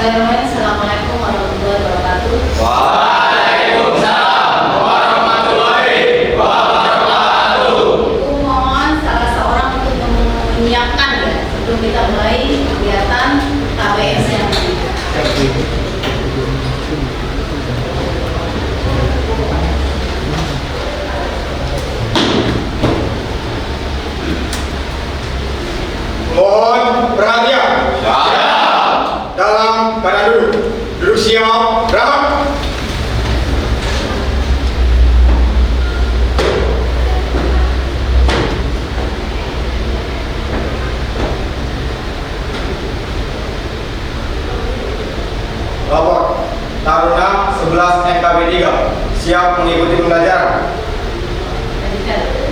Bismillahirrahmanirrahim. Assalamualaikum warahmatullahi wabarakatuh. Waalaikumsalam warahmatullahi wabarakatuh. Ibu mohon salah seorang untuk menyiapkan ya sebelum kita mulai kegiatan KBS yang ini. Mohon perhatian. Siap. Dalam keadaan duduk. Duduk siap. Rapat. Bapak Taruna 11 NKB 3 siap mengikuti pembelajaran.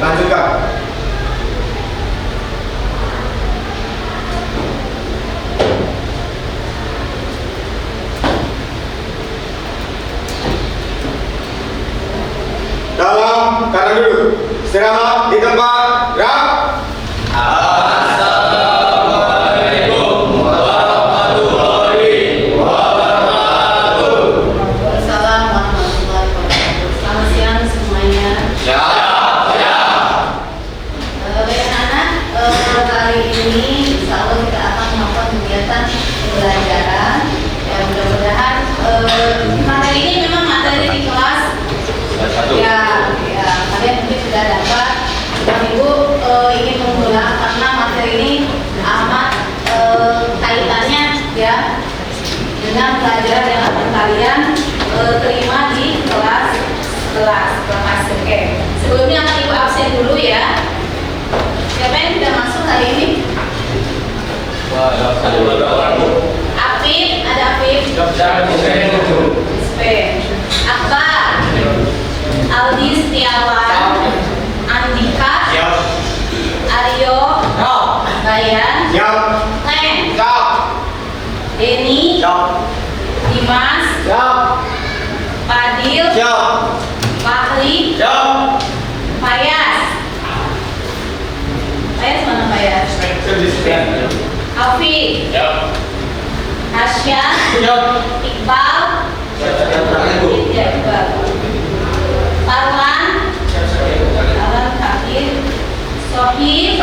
Lanjutkan. Dalam keadaan duduk. Istirahat di tempat. Gerak. Assalamualaikum warahmatullahi wabarakatuh. Waalaikumsalam warahmatullahi wabarakatuh. Selamat siang semuanya. Siap. Baik anak, kali ini insya Allah kita akan melakukan kegiatan pembelajaran. Ya mudah-mudahan materi ini memang materi di kelas. Ya, kalian mungkin sudah dapat. Dan Ibu ingin mengulang karena materi ini amat kaitannya ya dengan pelajaran yang akan kalian terima di kelas. Oke. Sebelumnya akan Ibu absen dulu ya. Siapa yang tidak masuk hari ini? Afif, ada Afif. Akbar, Aldi Setiawan, Andika, Aryo, Bayan, Len, Denny, Dimas, Fadil, Fahri, Fayas. Fayas mana Fayas? Alfi, Hasya, Iqbal, Parwan, Alan Fakir, Sohib,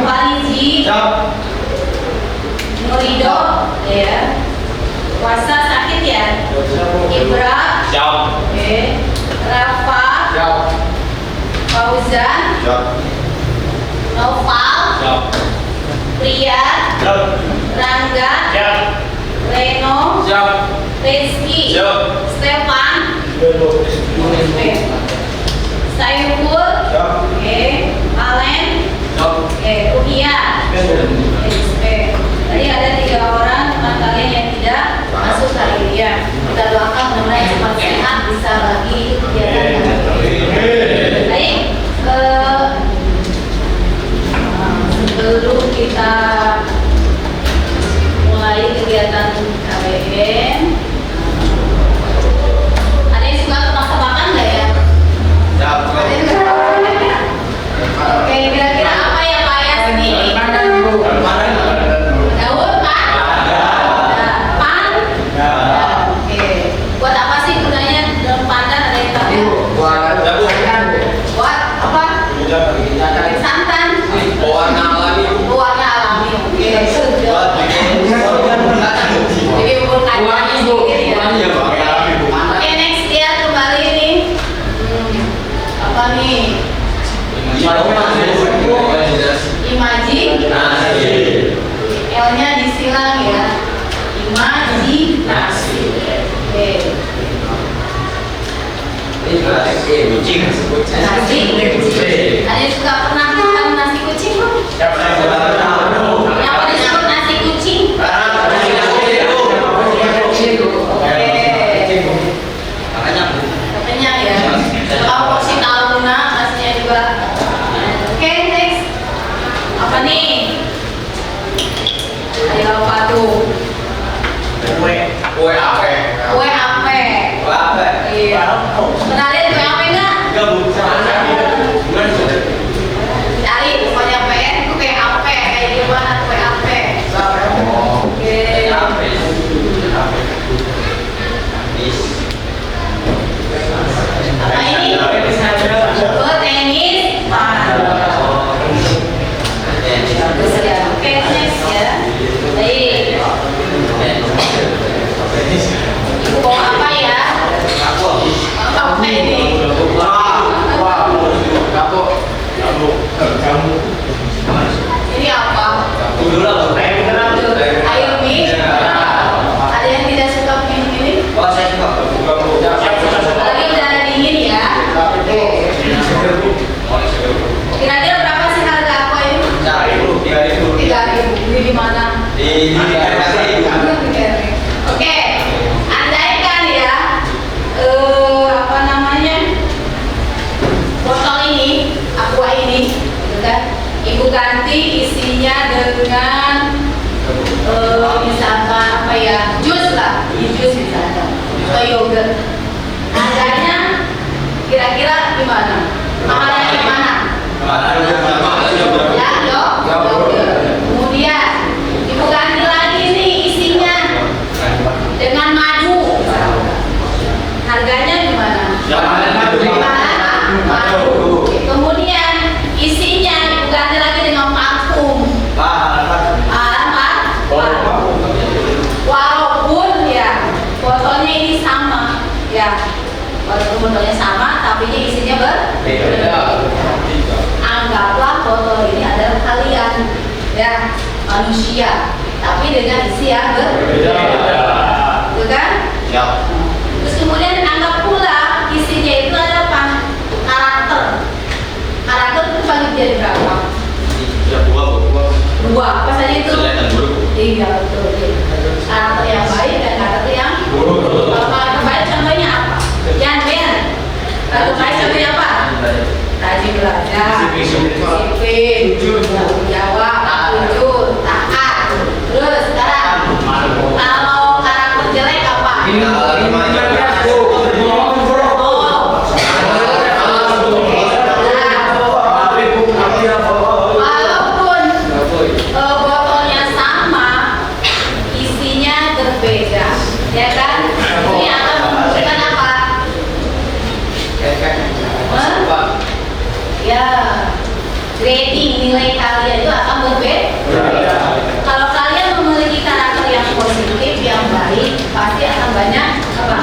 Waliji, Nurido, ya, puasa sakit ya, Ibra, Rafa, Fauzan, Noval, Priya, Rangga, Reno, Rizky, Stefan, Saiful, Alen, Ruhia. Tadi ada 3 orang teman kalian yang tidak masuk hari ini ya. Kita doakan mudah-mudahan cepat sehat bisa lagi kegiatan yang baik. Sebelum kita mulai kegiatan KBM, ada yang suka tebak-tebakan nggak ya? Ada yang suka tebak-tebakan ya? Oke, kira-kira apa ya Pak Yas ini? Daun, Pak? Pan? Oke. Buat apa sih gunanya daun pandan? Ada yang tahu ya? Buat apa? Santan? Pewarna alami. Oke. Jadi bubur kacang sedikit ya. Oke, next lihat kembali nih. Apa nih? Imaji. L-nya disilang ya. Imajinasi. Oke. Nasi kucing. Ada yang suka pernah makan nasi kucing belum? Yang pada disebut nasi kucing? Kenyang ya. Kalau porsi Taruna nasinya juga. Oke, next. Apa nih? Ayo apa tuh? Kue ape. Iya. Kenalin kue ape enggak? Cari pokoknya PR itu kayak ape, kayak gimana kue ape. Oke. Oke, andaikan ya, apa namanya, botol ini, aqua ini, gitu kan, ibu ganti isinya dengan misalkan apa ya, jus lah, jus misalkan, atau yogurt. Harganya kira-kira gimana? Mahalnya yang mana? Ya, yogurt. Kemudian ibu ganti lagi nih isinya dengan madu. Harganya gimana? Madu. Kemudian isinya ibu ganti lagi dengan parfum. Walaupun ya botolnya ini sama, ya walaupun botolnya sama, tapi isinya berbeda. Anggaplah botol ini adalah kalian, ya manusia, tapi dengan isi yang berbeda, gitu kan? Terus kemudian anggap pula isinya itu adalah apa? Karakter. Karakter itu bagi jadi berapa? Dua. Apa saja itu? Iya betul. Karakter yang baik dan karakter yang buruk. Kalau karakter baik contohnya apa? Yang Ben. Karakter baik contohnya apa? Rajin belajar, disiplin, tanggung jawab, jujur, taat. Terus sekarang kalau karakter jelek apa? Walaupun botolnya sama, isinya berbeda, ya kan? Ini akan memberikan apa? Ya, rating nilai kalian itu akan berbeda. Kalau kalian memiliki karakter yang positif, yang baik, pasti akan banyak apa?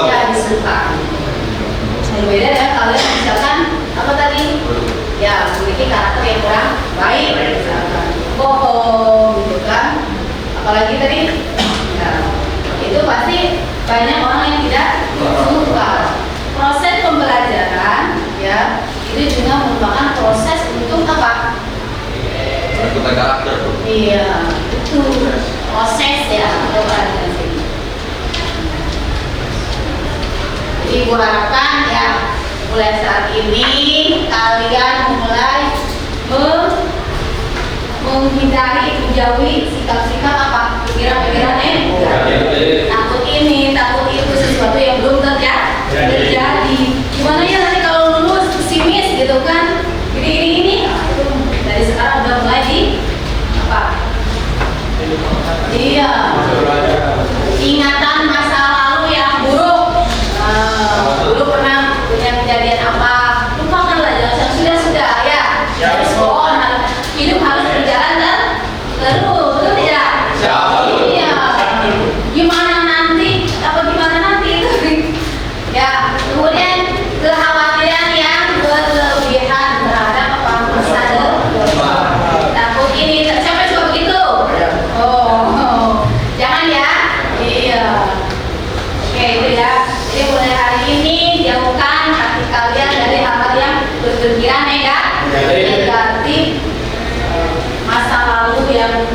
Ya, disuka. Berbeda dengan kalian misalkan apa tadi? Ya, memiliki karakter yang kurang baik, misalkan bohong, gitu kan? Apalagi tadi, ya, itu pasti banyak orang yang tidak suka. Proses pembelajaran, ya, itu juga merupakan proses untuk apa? Bentukan karakter. Iya, itu proses ya, pembelajaran sini. Jadi ibu harapkan ya, mulai saat ini kalian mulai menghindari, menjauhi sikap-sikap apa? Pikiran-pikiran takut ini, takut itu, sesuatu yang belum terjadi. Gimana ya nanti kalau lulus pesimis gitu kan? Ini. Nah, itu dari sekarang udah mulai di apa? Iya. Ingatan masa lalu yang buruk. Dulu pernah punya kejadian apa? Lupakanlah, jangan sudah ya. Terus hidup harus berjalan terus, betul tidak? Iya. Gimana nanti itu? Ya, kemudian kekhawatiran yang berlebihan terhadap apa? Masa depan. Takut ini, siapa juga begitu? Oh, jangan ya. Iya. Oke, itu ya. Jadi mulai hari ini jauhkan hati kalian dari hal-hal yang berpikiran negatif, masa lalu yang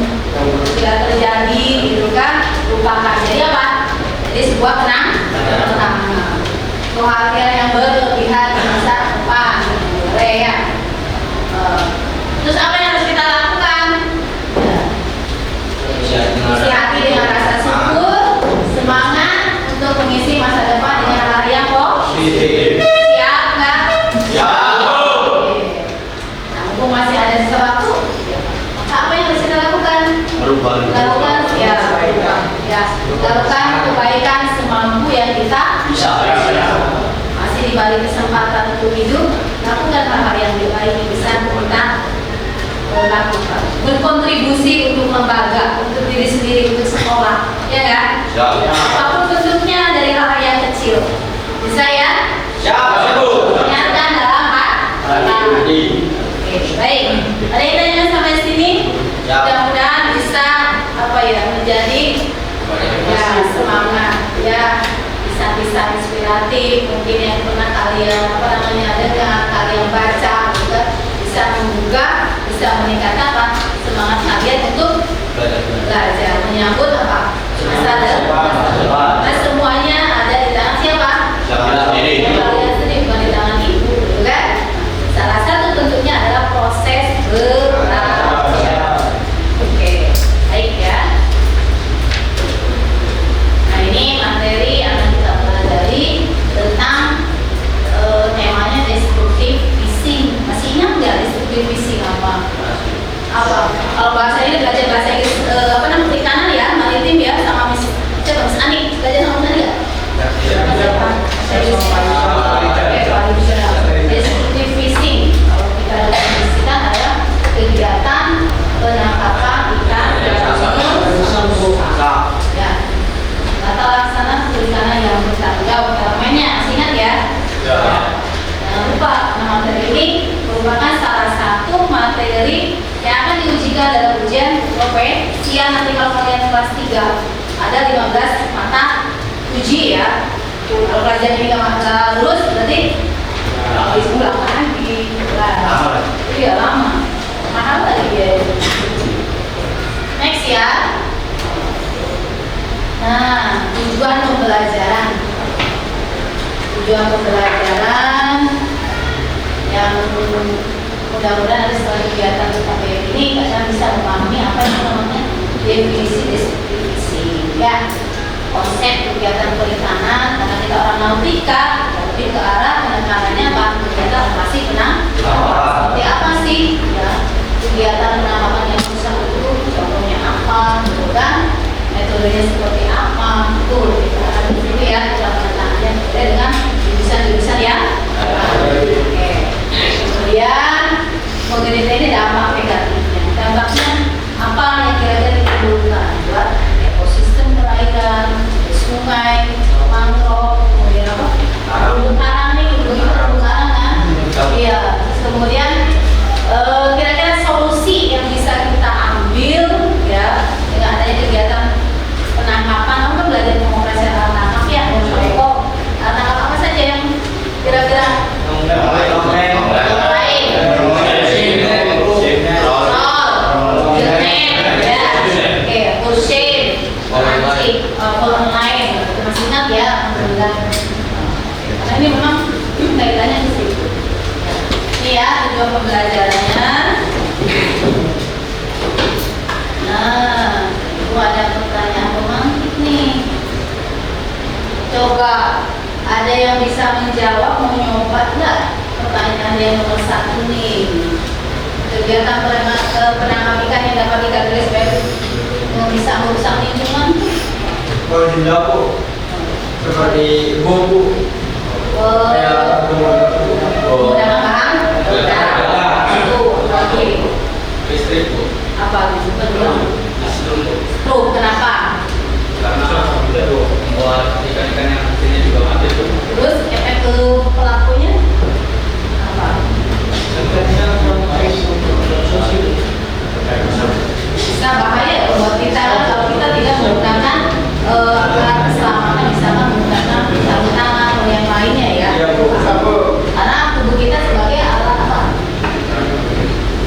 sudah terjadi, gitu kan? Lupakan. Jadi apa? Jadi sebuah kenangan. Kekhawatiran yang berlebihan di masa depan, boleh ya. Terus apa yang harus kita lakukan? Isi hati dengan rasa syukur, semangat untuk mengisi masa depan dengan hal yang positif. Siap nggak? Siap. Nah, mumpung masih ada sesuatu, maka apa yang harus kita lakukan? Lakukan lakukan kebaikan semampu yang kita bisa. Masih dibalik kesempatan untuk hidup, lakukan hal-hal yang lebih baik yang bisa kita lakukan. Berkontribusi untuk lembaga, untuk diri sendiri, untuk sekolah, ya kan? Apapun bentuknya dari hal-hal yang kecil, bisa ya? Niatkan dalam hati. Oke, baik. Ada yang tanya sampai sini? Mudah-mudahan bisa apa ya, menjadi ya semangat, ya bisa inspiratif. Mungkin yang pernah kalian dengar, kalian baca, juga bisa membuka, bisa meningkatkan semangat kalian untuk belajar. ini merupakan salah satu materi yang akan diujikan dalam ujian siang nanti kalau kalian kelas 3 ada 15 mata uji ya. Kalau pelajaran ini nggak lulus berarti diulang lagi. Iya lama, mahal lagi ya. Next ya. Nah, tujuan pembelajaran yang mudah-mudahan nanti setelah kegiatan KPM ini kalian bisa memahami apa yang namanya definisi ya, konsep kegiatan perikanan. Karena kita orang nautika lebih ke arah penekanannya apa kegiatan operasi penangkapan seperti apa sih ya, kegiatan penangkapan yang susah itu contohnya apa gitu kan, metodenya seperti apa itu itu ya cara penekanannya berbeda dengan jurusan-jurusan ya. Oke. Kemudian mengenai ini dampak negatifnya. Dampaknya apa yang kira-kira ditimbulkan buat ekosistem perairan, sungai, mangrove, kemudian apa? Terumbu karang nih, terumbu karang kan? Iya. Kemudian kira-kira solusi yang bisa kita ambil ya dengan adanya kegiatan penangkapan. Kamu kan belajar pengoperasian alat tangkap ya, alat tangkap apa saja yang kira-kira karena ini memang kaitannya ke situ. Ini ya tujuan pembelajarannya. Nah, itu ada pertanyaan pemantik nih. Coba ada yang bisa menjawab, mau nyoba nggak pertanyaan yang nomor 1 nih? Kegiatan penangkap ikan yang dapat dikategorikan sebagai yang bisa merusak lingkungan. Kalau di dapur seperti bumbu kayak menggunakan bahan itu lagi Listrik bu. apa gitu stroke kenapa? Karena itu membuat ikan-ikan yang hasilnya juga mati tuh. Terus efek ke pelakunya apa? Bisa bahaya buat kita kalau kita tidak menggunakan alat keselamatan, misalkan menggunakan sarung tangan atau yang lainnya ya. Karena tubuh kita sebagai alat apa?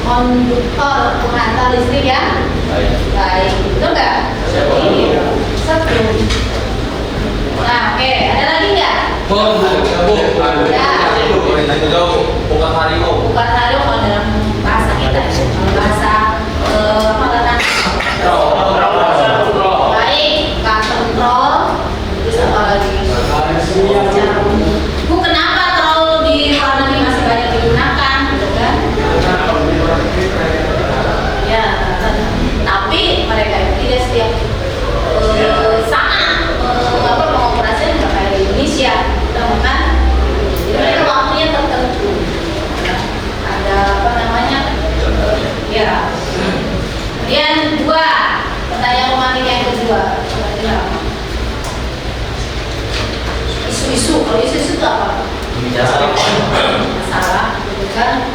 Konduktor pengantar listrik ya. Baik, betul nggak? Iya. Satu. Nah, oke, ada lagi nggak? Bukan harimau. Bukan harimau kalau dalam bahasa kita, kalau bahasa apa namanya? Baik, kontrol. Terus apa lagi? Bu, kenapa troll di luar negeri masih banyak digunakan, gitu kan? Ya, tapi mereka itu tidak setiap saat pengoperasian nggak kayak di Indonesia, kan? Jadi mereka waktunya tertentu. Ada apa namanya? Ya. Kemudian 2, pertanyaan romantik yang kedua. Kira-kira apa? Isu-isu, kalau isu-isu itu apa? Masalah, gitu kan?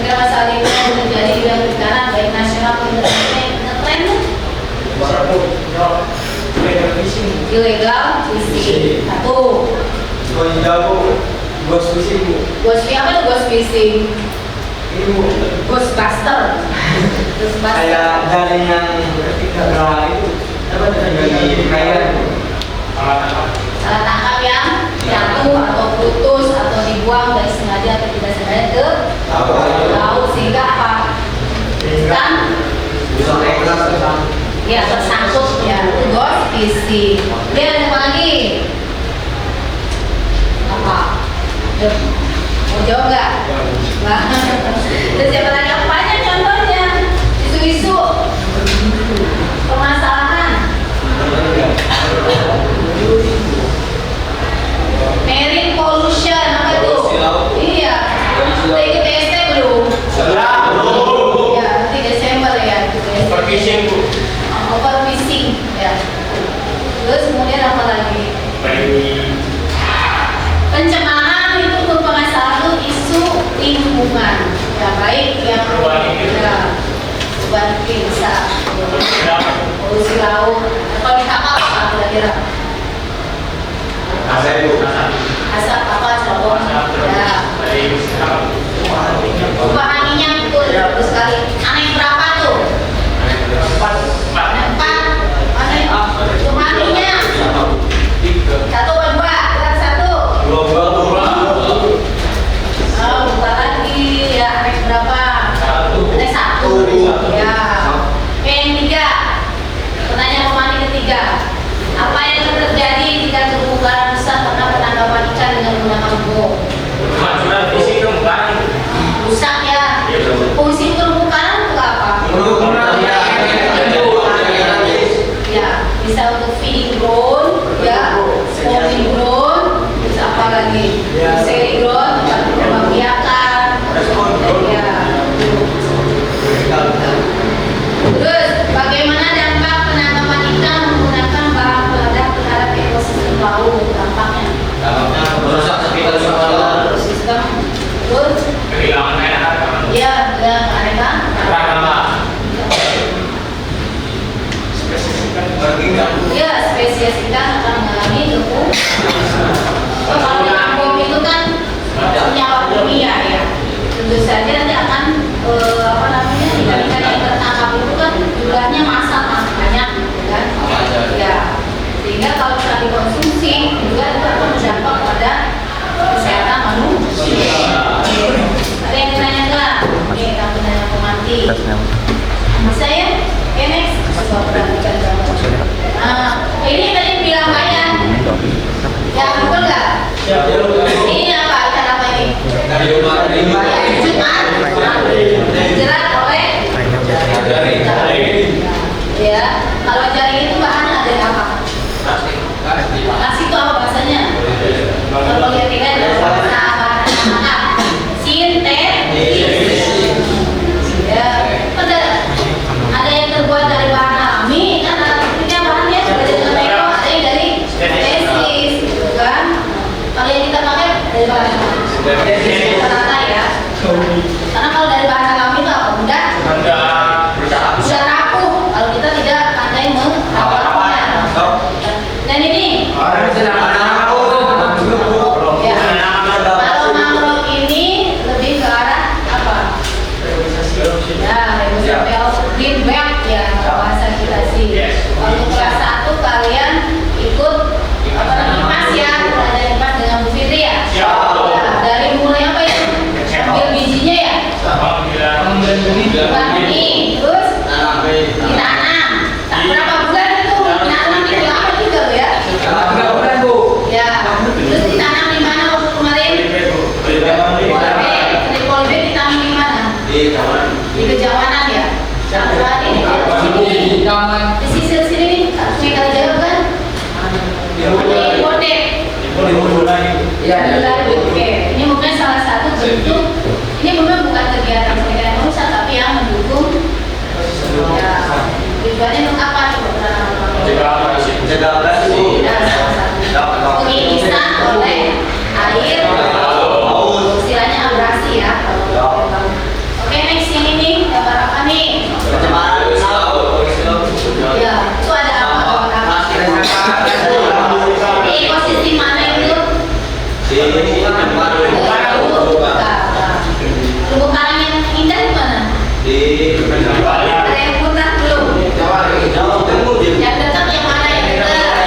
Kira masalah itu yang terjadi di bidang perikanan baik nasional maupun internasional ngetren ilegal fishing. Satu. Ghost fishing bu. Ghost fishing apa tuh ghost fishing? Ini bu. Ghostbuster. Kayak jaring yang ketika itu apa dari perairan. Salah tangkap yang jatuh atau putus atau dibuang dari sengaja atau tidak sengaja ke laut sehingga apa? Kan? Ya tersangkut ya, itu ghost fishing. Dia apa lagi? Apa? Mau jawab nggak? Nggak. Terus siapa lagi? Apa aja contohnya? Isu-isu permasalahan. Marine pollution apa itu? Iya. Udah ikut TST belum? Ya, nanti Desember ya. Overfishing bu. Overfishing ya. Terus kemudian apa lagi? Pencemaran itu merupakan satu isu lingkungan ganti bisa polusi laut. Kalau di kapal apa kira-kira? Asap apa cerobong? Ya. Pahaminya betul, betul sekali. Anak yang berapa tuh? Empat. Anak pahaminya satu atau dua? Berat satu. Oh, buka lagi ya. Anak yang berapa? Anak satu. Ya. Oke, yang tiga. Pertanyaan pemahami ketiga. Apa yang akan terjadi jika terumbu karang besar karena penangkapan ikan dengan menggunakan bom? Rusak ya. Fungsi terumbu karang untuk apa? Ya, bisa untuk feeding ground, ya, spawning ground, terus apa lagi? Selling ground, tempat pembiakan, ya. Terus, bagaimana dampak penangkapan ikan menggunakan bahan peledak terhadap ekosistem laut? Dampaknya? Ekosistem, terus, ya, keanekaragaman. Ya, spesies ikan akan mengalami lepu. Kalau di bom itu kan senyawa kimia ya. Tentu saja nanti akan ikan-ikan yang tertangkap itu kan jumlahnya massal banyak, kan? Ya. Sehingga kalau bisa dikonsumsi juga itu akan berdampak pada kesehatan manusia. Ada yang ditanya nggak? Oke, kamu tanya pemanti. Bisa ya? Oke, next. Coba perhatikan kamu. Ini tadi bilang banyak. Ya, betul nggak? Ini apa? Ikan apa ini? Jumat. Jerat oleh? Ya. Kalau jaring itu bahannya ada apa? Nasi itu apa bahasanya? Kalau lihat ikan ada bahasa anak-anak. Sintetis. Ya. Ada yang terbuat dari bahan alami, kan artinya bahannya sudah dengan eko, ada yang dari sintetis, gitu kan? Kalau yang kita pakai dari bahan rata ya. Karena kalau dari bahan alami itu apa? Mudah rapuh. Kalau kita tidak pandai merawatnya. Dan ini ya. Kalau mangrove ini lebih ke arah apa? Ya, greenback ya bahasa kita sih. Waktu kelas 1 kalian ikut apa namanya pas ya, ada yang pas dengan Bu Fitri ya. Ya, dari mulai apa ya? Ambil bijinya ya. Ini terus ditanam. Tak berapa bulan itu ditanam itu lama juga Bu ya. Ya, terus ditanam di mana waktu kemarin? Tripol B ditanam di mana? Di Kejawanan ya. Di sisi sini nih, harusnya kalau jauh kan? Di Bodek. Ya, oke. Ini mungkin salah satu bentuk. Ini mungkin bukan kegiatan mereka yang rusak, tapi yang mendukung. Ya, tujuannya untuk apa? Pengirisan oleh air, istilahnya abrasi ya. Oke, next yang ini gambar apa nih? Ya, itu ada apa? Di ekosistem mana itu? Terumbu karang yang indah di mana? Ada yang punah belum? Yang dekat yang mana yang dekat?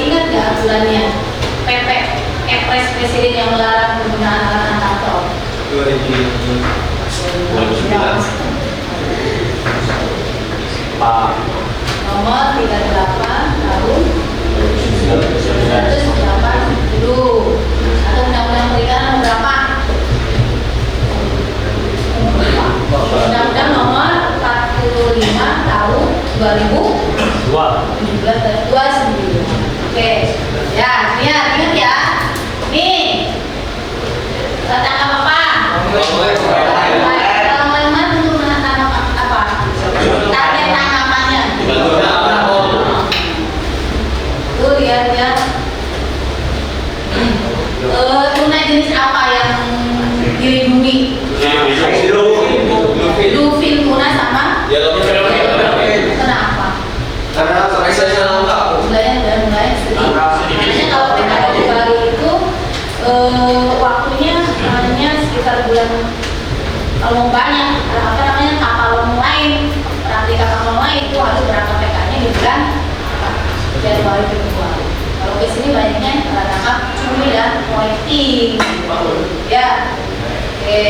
ingat nggak bulannya? PP Kepres Presiden yang melarang penggunaan alat tangkap. 2009. Pak. Nomor 38 tahun 1980 atau undang-undang perikanan nomor berapa? Undang-undang nomor 45 tahun 2017 dan 29. Oke, ya, lihat, ingat ya. Nih, tangkap apa? Kalau memang untuk menangkap apa? Target tangkapannya. Tuh lihat ya. Tuna jenis apa yang dilindungi? Bluefin tuna sama? Kenapa? Karena sampai saya lengkap. Mulai sedih. Makanya kalau PKL di Bali itu waktunya hanya sekitar bulan kalau mau banyak apa namanya kapal lain praktik kapal lain itu harus berangkat PK-nya di bulan Januari Februari. Kalau ke sini banyaknya tangkap cumi dan whiting. Ya, oke.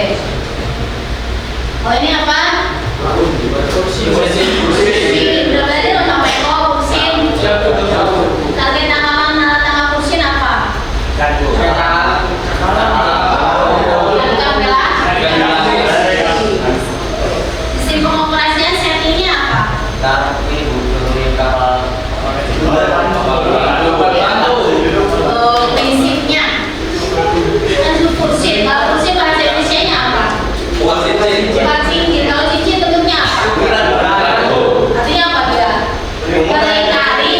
Oh ini apa? Kursin. Udah belajar dong sampai kursin. Target tangkapan alat tangkap kursin apa? Sistem pengoperasian settingnya apa? Prinsipnya kan itu kursin. Kalau kursin bahasa Indonesia-nya apa? Bukan cincin. Kalau cincin bentuknya apa? Artinya apa dia? Berlari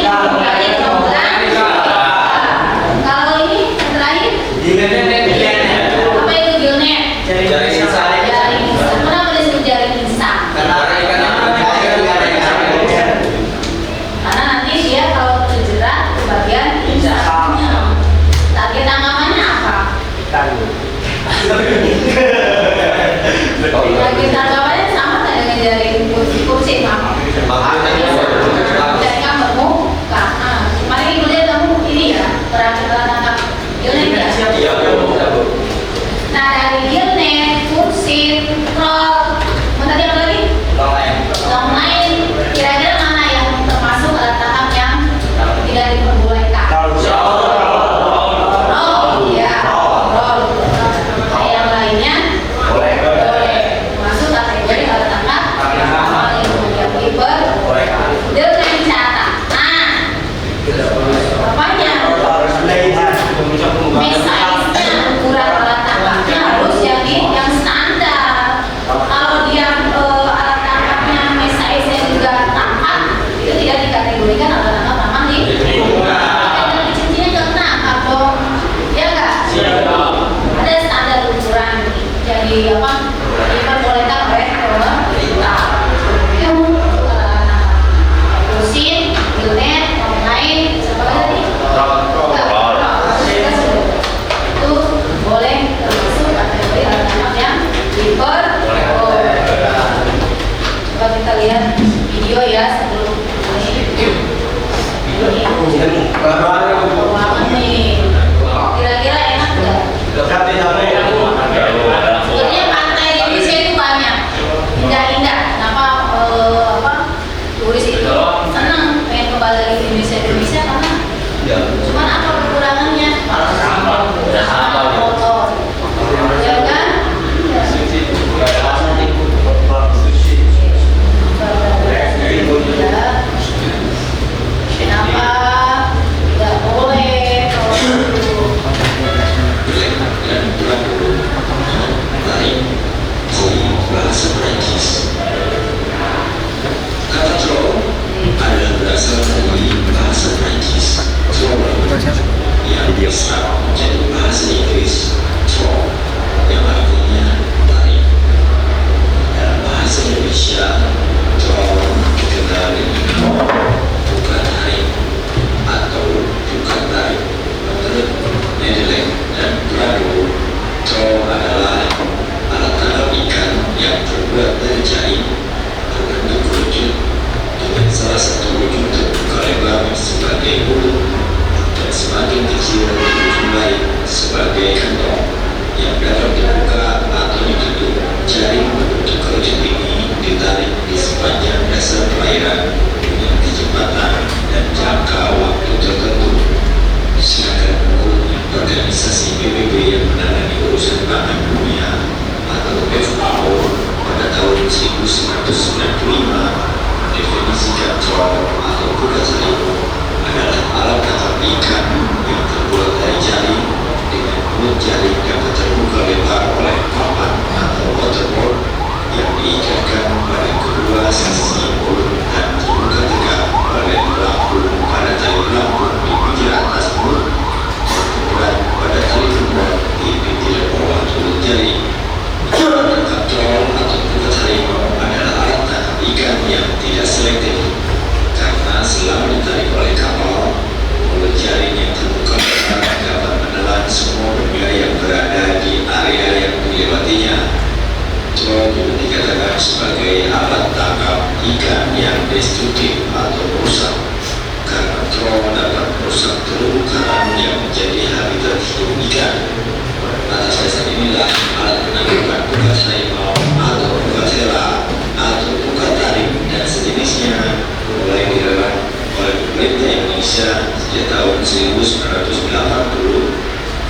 Indonesia sejak tahun 1980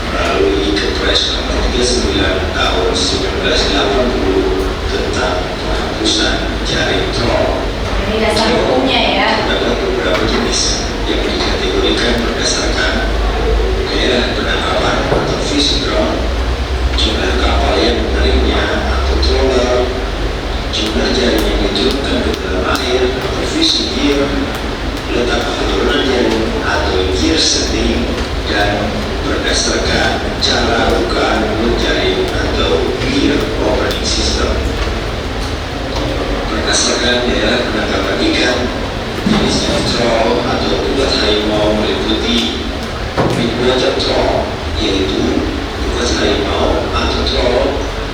melalui Kepres nomor 39 tahun 1980 tentang penghapusan jaring troll. Ini dasar hukumnya ya. Terdapat beberapa jenis yang dikategorikan berdasarkan daerah penangkapan atau fishing ground, jumlah kapal yang menaringnya atau trawler, jumlah jaring yang diterjunkan ke dalam air atau fishing gear, letak penurunan jaring atau gear setting, dan berdasarkan cara bukaan mulut jaring atau gear opening system. Berdasarkan daerah penangkapan ikan, jenisnya troll atau buat harimau meliputi midwater troll, yaitu buat harimau atau troll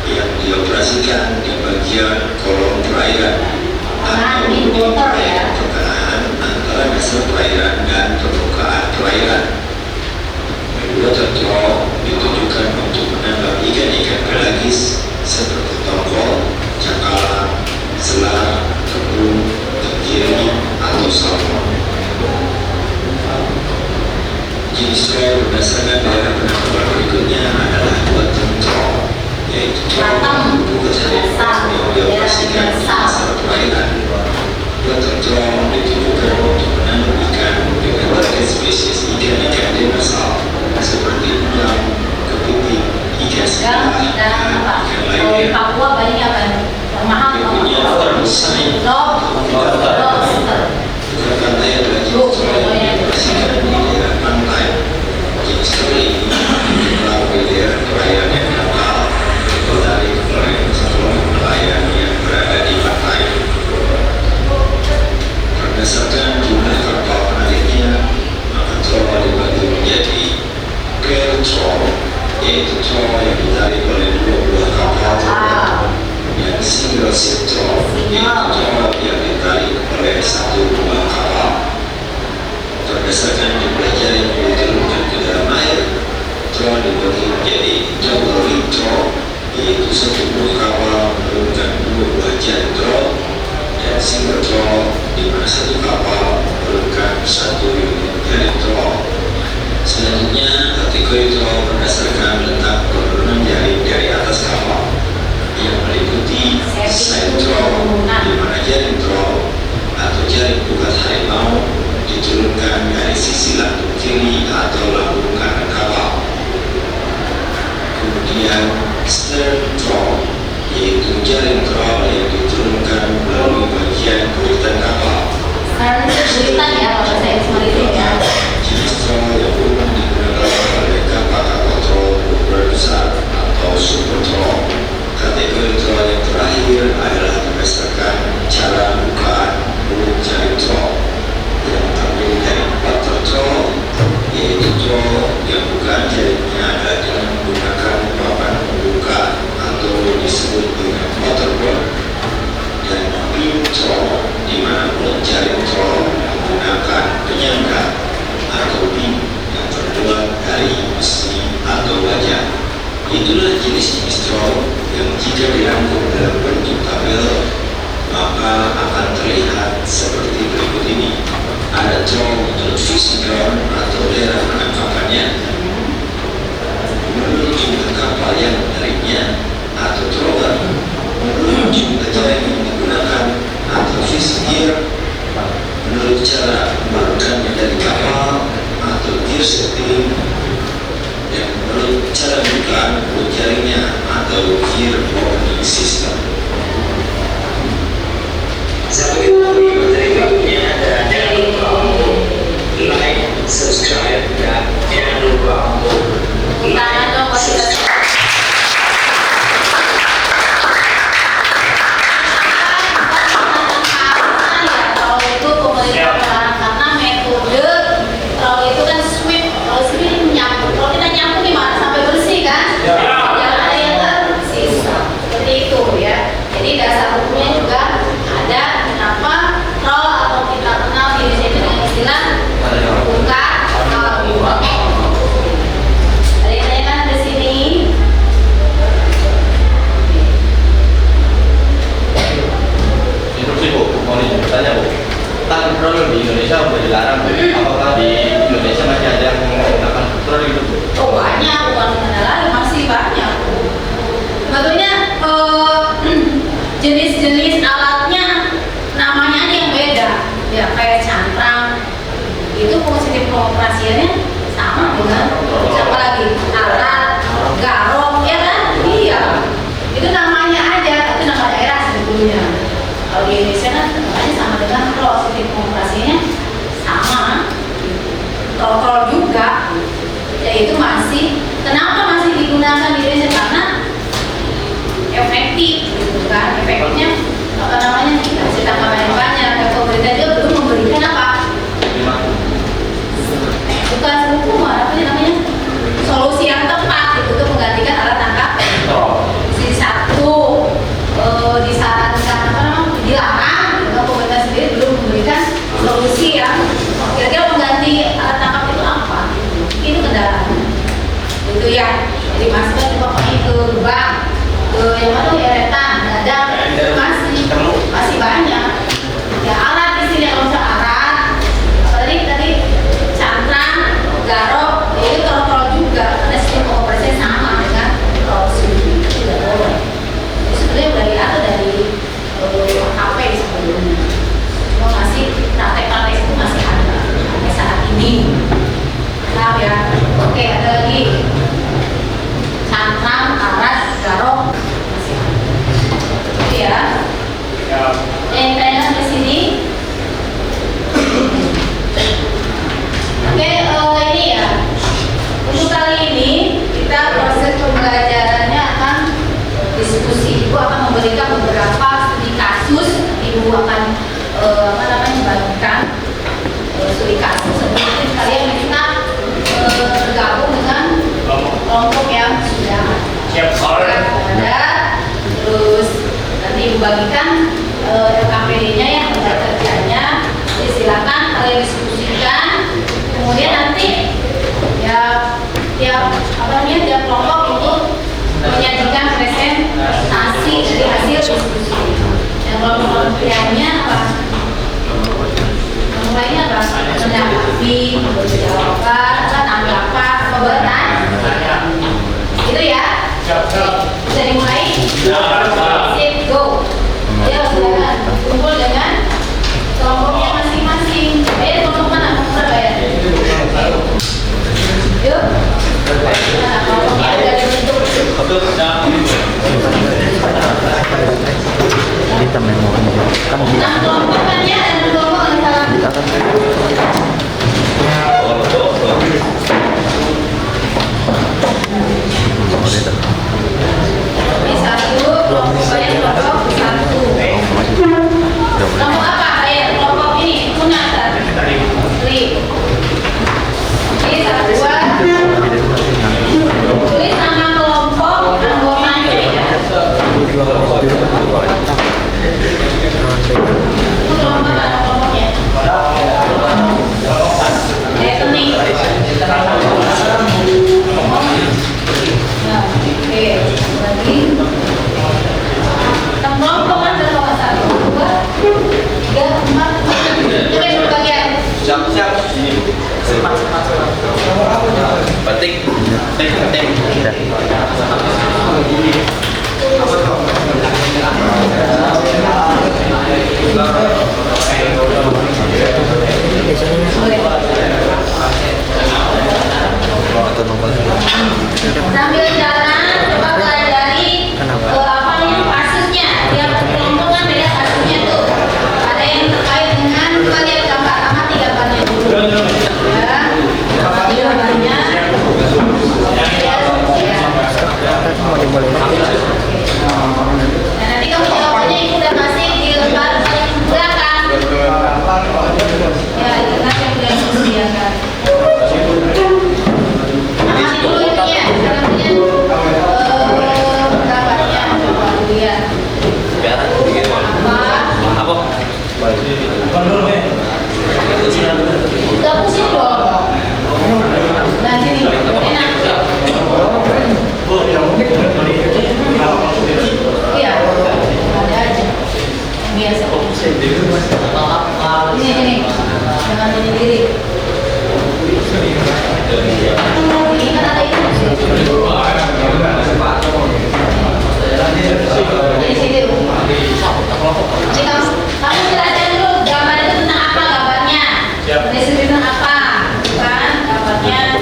yang dioperasikan di bagian kolom perairan atau di bagian pertengahan antara dasar perairan dan permukaan perairan. Midwater troll ditujukan untuk menangkap ikan-ikan pelagis seperti tongkol, cakalang, selar, kembung, tenggiri, atau salmon. Jenis troll berdasarkan daerah penangkapan berikutnya adalah bottom troll, yaitu troll bukan harimau yang dioperasikan di dasar perairan. Bottom troll ditujukan untuk menangkap ikan dengan berbagai spesies ikan-ikan demersal seperti udang, kepiting, ikan segar, dan ikan lainnya. Papua banyak apa? Mahal. Pantai adalah jenis troll yang dioperasikan di daerah pantai. Jenis troll ini melalui daerah perairan yang dangkal, ditarik oleh sekelompok nelayan yang berada di pantai. Berdasarkan jumlah kapal penariknya, maka troll dibagi menjadi pair troll, yaitu troll yang ditarik oleh dua buah kapal, dan single ship troll, yaitu troll yang ditarik oleh satu buah kapal. Berdasarkan jumlah jaring yang diturunkan ke dalam air, troll dibagi menjadi double ring troll, yaitu satu buah kapal menurunkan dua buah jaring troll, dan single troll, di mana satu kapal menurunkan satu unit jaring troll. Selanjutnya, kategori troll berdasarkan letak penurunan jaring dari atas kapal, yang meliputi side troll, di mana jaring troll atau jaring bukat harimau diturunkan dari sisi lambung kiri atau lambung kanan kapal. Kemudian stern troll, yaitu jaring troll yang diturunkan melalui bagian buritan kapal. Sekarang itu buritan ya, kalau bahasa Inggris ya. Jenis troll yang umum digunakan oleh kapal-kapal troll berukuran besar atau super troll. Kategori troll yang terakhir adalah berdasarkan cara bukaan mulut jaring troll, yang terdiri dari water troll, yaitu troll yang bukaan jaringnya adalah dengan menggunakan papan pembuka atau disebut dengan waterboard, dan beam troll, di mana mulut jaring troll menggunakan penyangga atau beam yang terbuat dari besi atau baja. Itulah jenis-jenis troll yang jika dirangkum dalam bentuk tabel maka akan terlihat seperti berikut ini. Ada troll untuk fishing ground atau daerah penangkapannya, menurut jumlah kapal yang menariknya atau trawler, menurut jumlah jaring yang digunakan atau fishing gear, menurut cara membarukannya dari kapal atau gear setting, dan menurut cara bukaan mulut jaringnya atau gear opening system. Sampai ketemu di materi berikutnya, dan jangan lupa untuk like, subscribe, dan jangan lupa untuk Tangan dong, masih ada. Kalau itu pemerintah melarang karena metode kalau itu kan sweep, kalau sweep nyapu. Kalau kita nyapu gimana sampai bersih kan? Jangan ada yang tersisa. efeknya apa namanya dikasih tanggapan yang banyak dan pemerintah juga belum memberikan apa bukan hukuman apa namanya solusi yang tepat gitu untuk menggantikan alat tangkap di satu disarankan apa namanya dilarang gitu. Pemerintah sendiri belum memberikan solusi yang kira-kira mengganti alat tangkap itu apa itu kendalanya itu ya jadi masukkan coba pakai ke bank ke yang mana deretan dadang masih banyak ya alat di sini kalau misalnya alat tadi cantrang garok itu terlalu juga karena sistem pengoperasinya sama dengan sudi tidak boleh itu sebenarnya udah diatur dari HP sebelumnya cuma masih praktek-praktek itu masih ada sampai saat ini paham ya oke ada lagi cantrang alat garok masih ada itu ya yang ditanyakan di sini oke ini ya untuk kali ini kita proses pembelajarannya akan diskusi. Ibu akan memberikan beberapa studi kasus. Ibu akan apa namanya bagikan studi kasus sebelum kalian bisa bergabung dengan kelompok yang sudah ada. Terus nanti ibu bagikan LKPD-nya yang tempat kerjanya. Jadi silakan kalian diskusikan. Kemudian nanti ya tiap kelompok itu menyajikan presentasi dari hasil diskusi. Dan kelompok lainnya apa? Kelompok lainnya apa? Menanggapi, jawaban, tanggapan, pembelaan. Itu ya. Bisa dimulai. Sip, go. Ya, silakan kumpul dengan kelompoknya masing-masing. Kelompok mana? Kelompok berapa ya? Yuk. Nah, kelompoknya udah dibentuk. Kita memori kan Nah, kelompok kan ya dan kelompok yang salah. Ini satu, kelompoknya kelompok satu. Kelompok apa? Kayak kelompok ini, Munasar. Tri. Ini satuan. Tulis nama kelompok anggotanya ya. Itu kelompok ada kelompoknya. Rekening. Nah, oke. Lagi. Kelompok ada kelompok 1, 2, 3, 4. Itu yang berbagian. Siap. Batik. Sambil jalan coba pelajari apa yang kasusnya. Tiap kelompok kan beda kasusnya tuh. Ada yang terkait dengan coba lihat gambar, amati gambarnya dulu. Ya, amati gambarnya. Dan nanti kamu jawabannya ibu udah kasih di lembar paling belakang. Ya, itu kan yang udah disediakan. Amati dulu ininya, kemudian gambarnya coba dilihat. Apa? Gak pusing dong. Nah sini, enak. Iya, ada aja. Biasa. Ini, jangan sendiri. Ini kan ada itu. Di sini. Jadi kamu jelaskan dulu gambar itu tentang apa gambarnya. Deskripsi tentang apa, bukan gambarnya.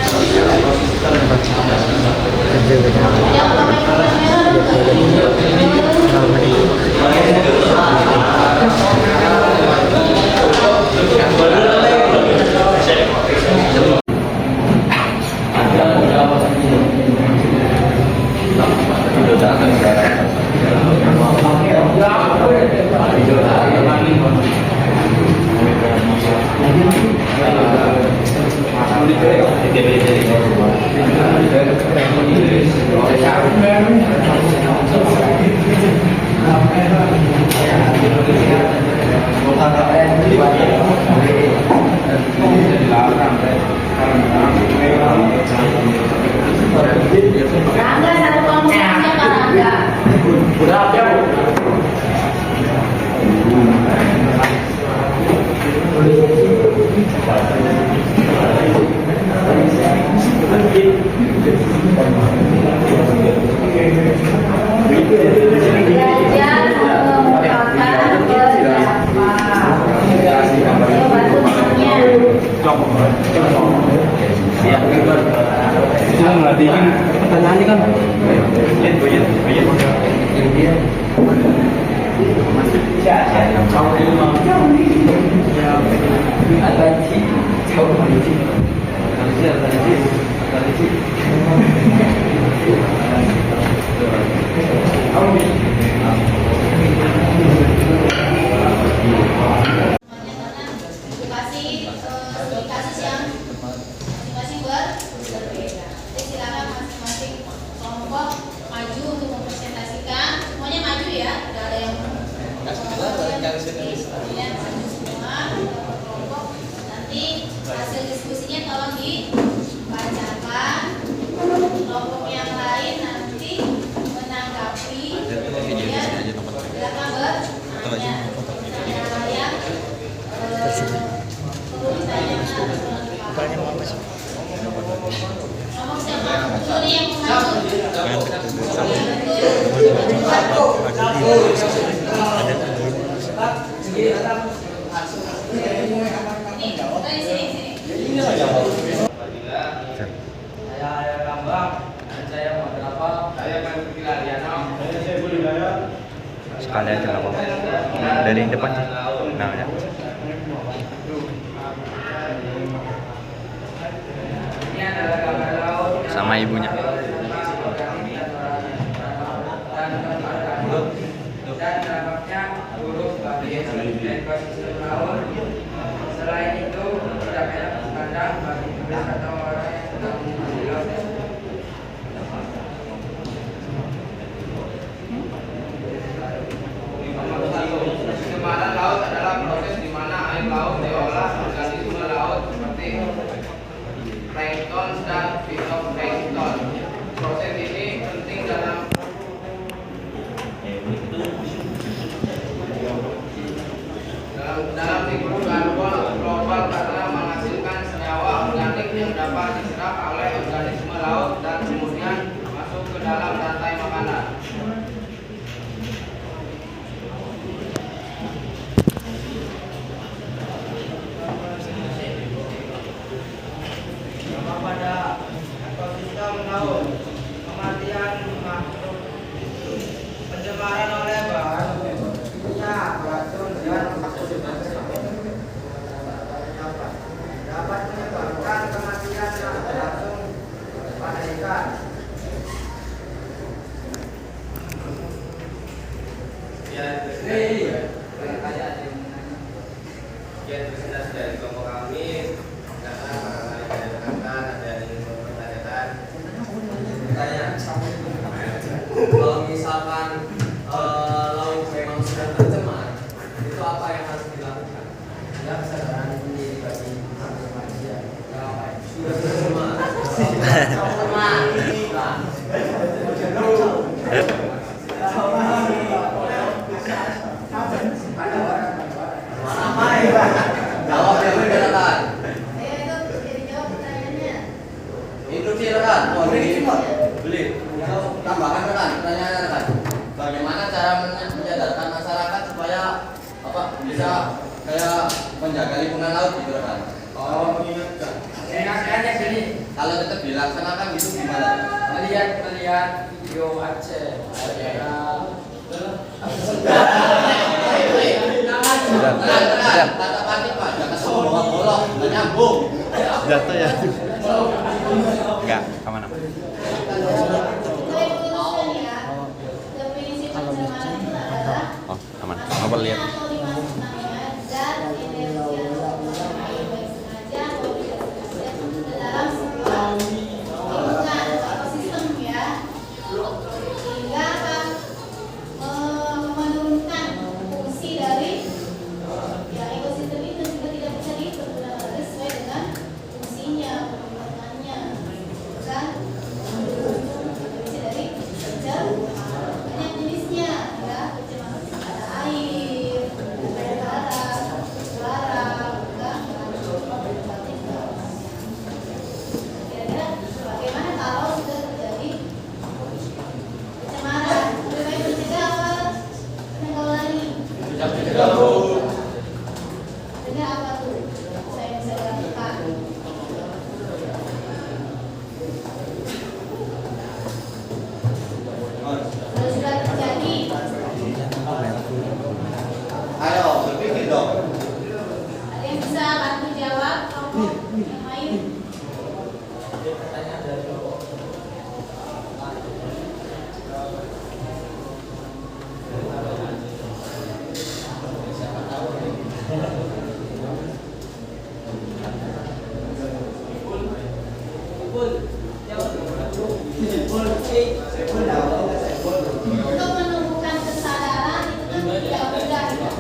Yang pakai kertas merah Sudah Rangga satu kelompok siapa Rangga? Belajar mengemukakan beberapa. Ayo bantu temannya. Pertanyaan ini kan Dikasih kasus yang masing-masing berbeda. Jadi silakan masing-masing kelompok maju untuk mempresentasikan. Semuanya maju ya, tidak ada yang kemudian maju semua kelompok. Nanti hasil diskusinya tolong dibacakan. Kelompok yang lain nanti menanggapi. Kemudian silakan bertanya. Yang perlu ditanyakan nomor siapa? Juri yang maju. Saya Rambang, dan saya Madrapal, saya Manuki Lariano, saya Budi Daya. sekali aja nggak apa-apa. Dari depan sih. Nah, ya. Ini adalah gambar laut Sama ibunya. dan dampaknya buruk bagi ekosistem laut. Selain itu, tidak enak dipandang bagi turis atau orang yang sedang menikmati laut. Nomor 1, pencemaran laut adalah proses di mana air laut diolah organisme laut seperti plankton dan fitoplankton. Proses ini penting dalam siklus karbon global karena menghasilkan senyawa organik yang dapat diserap oleh organisme laut dan kemudian masuk ke dalam rantai makanan. Dampak pada ekosistem laut, kematian makhluk, pencemaran oleh bahan minyak, racun dan dapat menyebabkan kematian yang langsung pada ikan. Presentasi dari kelompok kami, kalau misalkan laut memang sudah tercemar, itu apa yang harus dilakukan? Ya, kesadaran diri bagi manusia. Sudah tercemar. Jawab yang benar. Ayo itu jadi jawab pertanyaannya. Instruksi rekan. Oh, beli. Tambahkan rekan, pertanyaannya rekan. Bagaimana cara menyadarkan masyarakat supaya bisa kayak menjaga lingkungan laut gitu rekan? Oh, mengingatkan. Mengingatkannya sini. Kalau tetap dilaksanakan itu gimana? Melihat video Aceh. Tata panik Pak, jangan sama bolong, nggak nyambung. Jatuh ya. Enggak, kemana? Definisi pencemaran itu adalah Oh, aman. Ngobrol lihat. atau dimasukkannya zat, energi atau unsur air baik sengaja atau tidak sengaja ke dalam Untuk menumbuhkan kesadaran itu kan tidak mudah ya.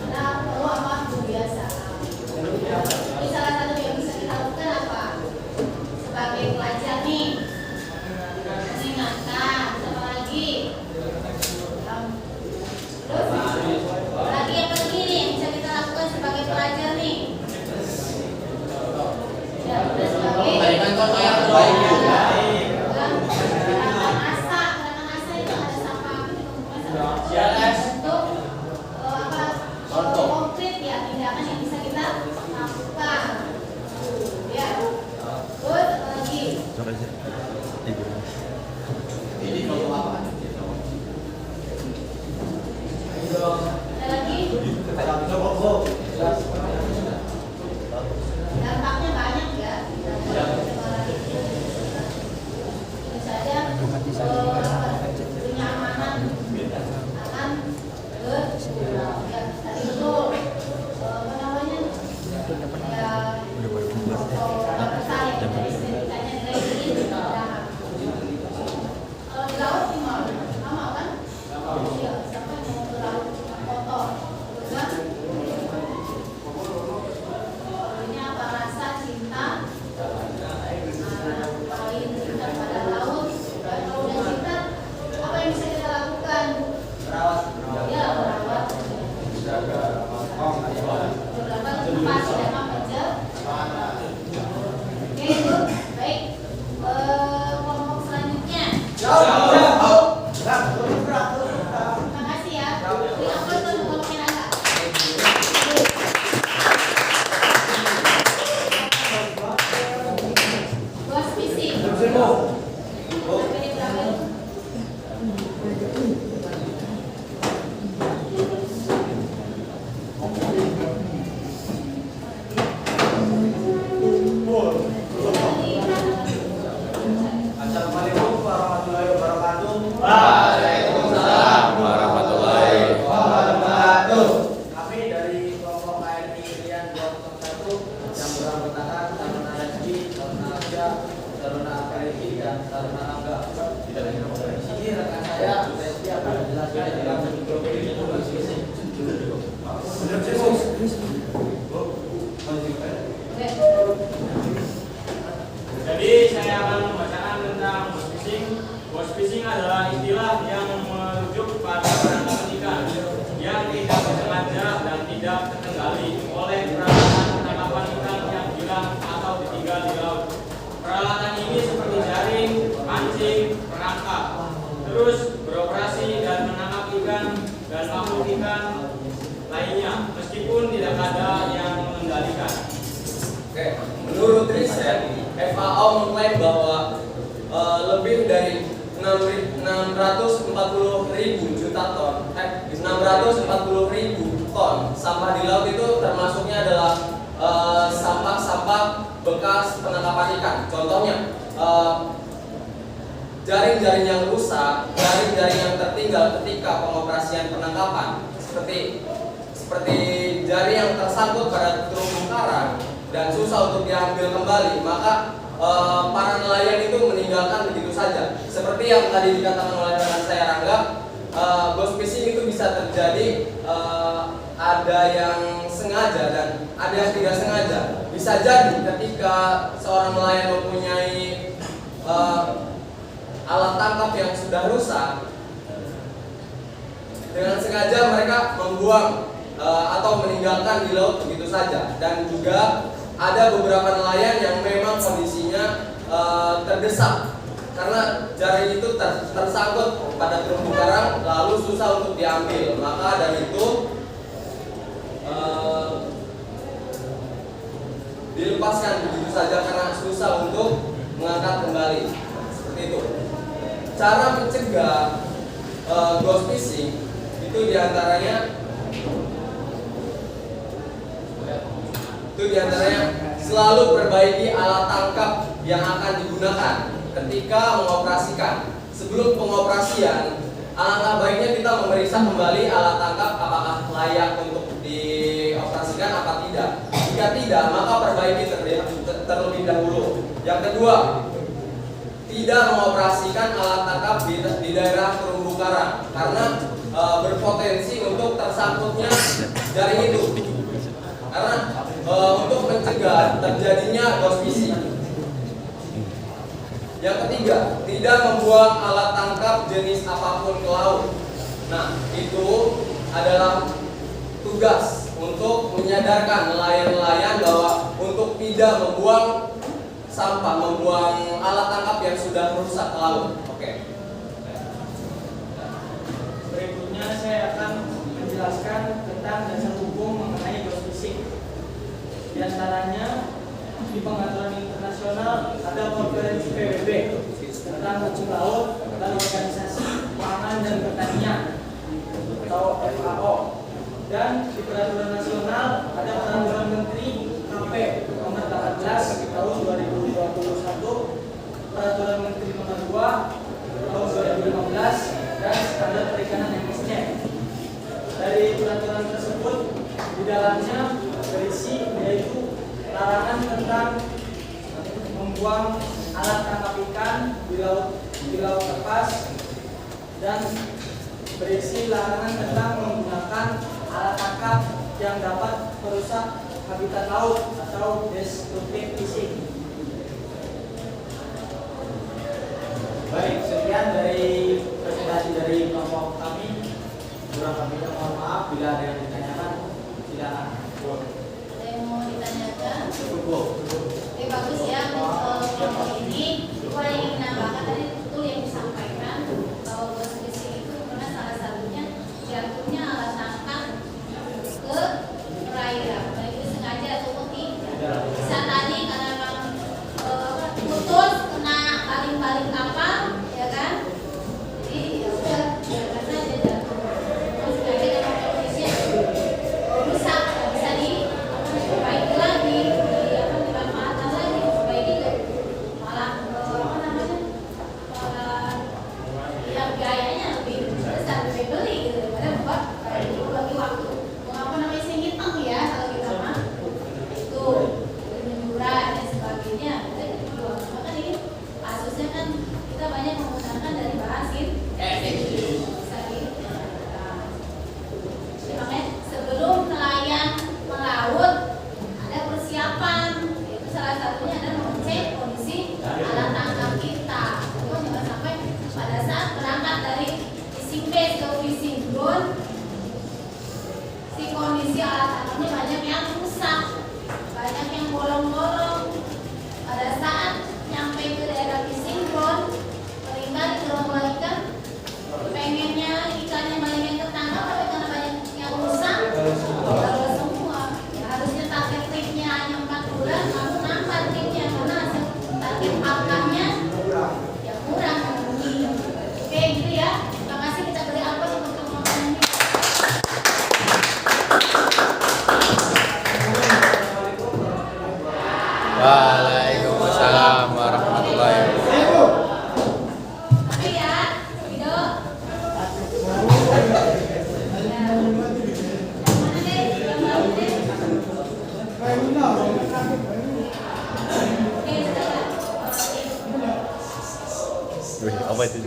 Karena perlu waktu biasa. Jadi salah satu yang bisa kita lakukan apa? Sebagai pelajar nih, mengingatkan apa lagi? Terus lagi apa lagi nih yang bisa kita lakukan sebagai pelajar nih? Ya, udah sebagai Berikan contoh yang terbaik juga. gerakan asa itu ada sama apa untuk apa konkret ya tindakan yang bisa kita lakukan ya. Terus apa lagi? Ini contoh apa? Ada lagi? Dampaknya banyak ya. Tentu saja kenyamanan akan berkurang. Ya, tadi betul. Apa namanya? Ya, pesan yang dari ceritanya dari ini. Kalau di laut gimana? Sama kan? Iya, siapa yang mau ke laut kotor? Kan? Ini apa rasa cinta? Paling cinta pada laut. Dan kalau udah cinta, apa yang bisa kita lakukan? Ya, merawat. Beberapa tempat sedang kerja. Oke, itu baik. Kelompok selanjutnya. Terima kasih ya. Ini apa tuh kelompoknya agak? Bos visi. Assalamualaikum warahmatullahi wabarakatuh. Waalaikumsalam warahmatullahi Wabarakatuh. Kami dari kelompok KRI Rian 201 yang beranggotakan Taruna Rezeki, Taruna Arja, Taruna KRI dan Taruna Angga. Di sini rekan saya Resti akan menjelaskan tentang metodologi visi. Jadi saya akan membacakan tentang bos phishing. Bos phishing adalah istilah yang merujuk pada perangkat ikan yang tidak disengaja dan tidak terkendali oleh peralatan penangkapan ikan yang hilang atau ditinggal di laut. Peralatan ini seperti jaring, pancing, perangkap, terus beroperasi dan menangkap ikan dan makhluk ikan lainnya meskipun tidak ada yang mengendalikan. Oke, menurut riset, FAO mengklaim bahwa lebih dari 640.000 ton sampah di laut itu termasuknya adalah sampah-sampah bekas penangkapan ikan. Contohnya jaring-jaring yang rusak, jaring-jaring yang tertinggal ketika pengoperasian penangkapan, seperti jaring yang tersangkut pada terumbu karang dan susah untuk diambil kembali, maka para nelayan itu meninggalkan begitu saja. Seperti yang tadi dikatakan oleh rekan saya Rangga, ghost fishing itu bisa terjadi, ada yang sengaja dan ada yang tidak sengaja. Bisa jadi ketika seorang nelayan mempunyai alat tangkap yang sudah rusak, dengan sengaja mereka membuang atau meninggalkan di laut begitu saja. Dan juga ada beberapa nelayan yang memang kondisinya terdesak karena jaring itu tersangkut pada terumbu karang lalu susah untuk diambil, maka dari itu dilepaskan begitu saja karena susah untuk mengangkat kembali. Seperti itu. Cara mencegah ghost fishing itu diantaranya selalu perbaiki alat tangkap yang akan digunakan ketika mengoperasikan. Sebelum pengoperasian, alangkah baiknya kita memeriksa kembali alat tangkap apakah layak untuk dioperasikan apa tidak. Jika tidak, maka perbaiki terlebih dahulu. Yang kedua, tidak mengoperasikan alat tangkap di daerah terumbu karang karena berpotensi untuk tersangkutnya jaring itu. Karena untuk mencegah terjadinya ghost fishing. Yang ketiga, tidak membuang alat tangkap jenis apapun ke laut. Nah, itu adalah tugas untuk menyadarkan nelayan-nelayan bahwa untuk tidak membuang sampah, membuang alat tangkap yang sudah merusak ke laut. Oke. Berikutnya saya akan menjelaskan tentang dasar hukum mengenai ghost fishing. Di antaranya di pengaturan internasional ada konferensi PBB tentang kucing laut dan organisasi pangan dan pertanian atau FAO, dan di peraturan nasional ada peraturan Menteri KP nomor 18 tahun 2021, peraturan Menteri nomor 2 tahun 2015, dan standar perikanan MSC. Dari peraturan tersebut di dalamnya berisi yaitu larangan tentang membuang alat tangkap ikan di laut lepas, dan berisi larangan tentang menggunakan alat tangkap yang dapat merusak habitat laut atau destructive fishing. Baik, sekian dari presentasi dari kelompok kami. Kurang lebihnya mohon maaf bila ada yang ditanyakan, silakan. Ada yang mau ditanyakan? Oke, bagus ya. Kelompok ini saya ingin menambahkan tadi betul yang disampaikan bahwa ghost fishing itu karena salah satunya jatuhnya alat tangkap ke perairan, baik itu sengaja ataupun tidak. Bisa tadi karena memang putus kena baling-baling kapal, ya kan? Jadi ya udah biarkan saja jatuh. Terus sengaja dengan kondisinya rusak, nggak bisa diperbaiki lagi, dimanfaatkan lagi, perbaiki ke malah apa namanya? Yang biayanya lebih besar, lebih beli gitu daripada buat bagi waktu. Apa namanya sih hitam ya kalau kita mah itu menyurai dan sebagainya. Kita jual. Maka ini kasusnya kan kita banyak menggunakan dari bahan bisa gitu. Jadi makanya sebelum nelayan melaut ada persiapan. Itu salah satunya adalah mengecek kondisi alat tangkap kita. Itu jangan sampai pada saat berangkat dari fishing base ke fishing ground, si kondisi alat tangkapnya banyak yang rusak, banyak yang bolong-bolong. Pada saat nyampe ke daerah fishing ground, seringkali gerombolan ikan pengennya ikannya banyak yang ketangkap, tapi karena banyak yang rusak, gagal semua. Ya, harusnya target tripnya hanya 4 bulan, lalu nambah tripnya karena hasil target makannya ya kurang memenuhi. Oke, gitu ya. Terima kasih, kita beri aplaus untuk teman-teman ini. Waalaikumsalam warahmatullahi wabarakatuh. Oke ya, video. Mana deh? Gambar deh. Oke, sudah. Wih, apa itu?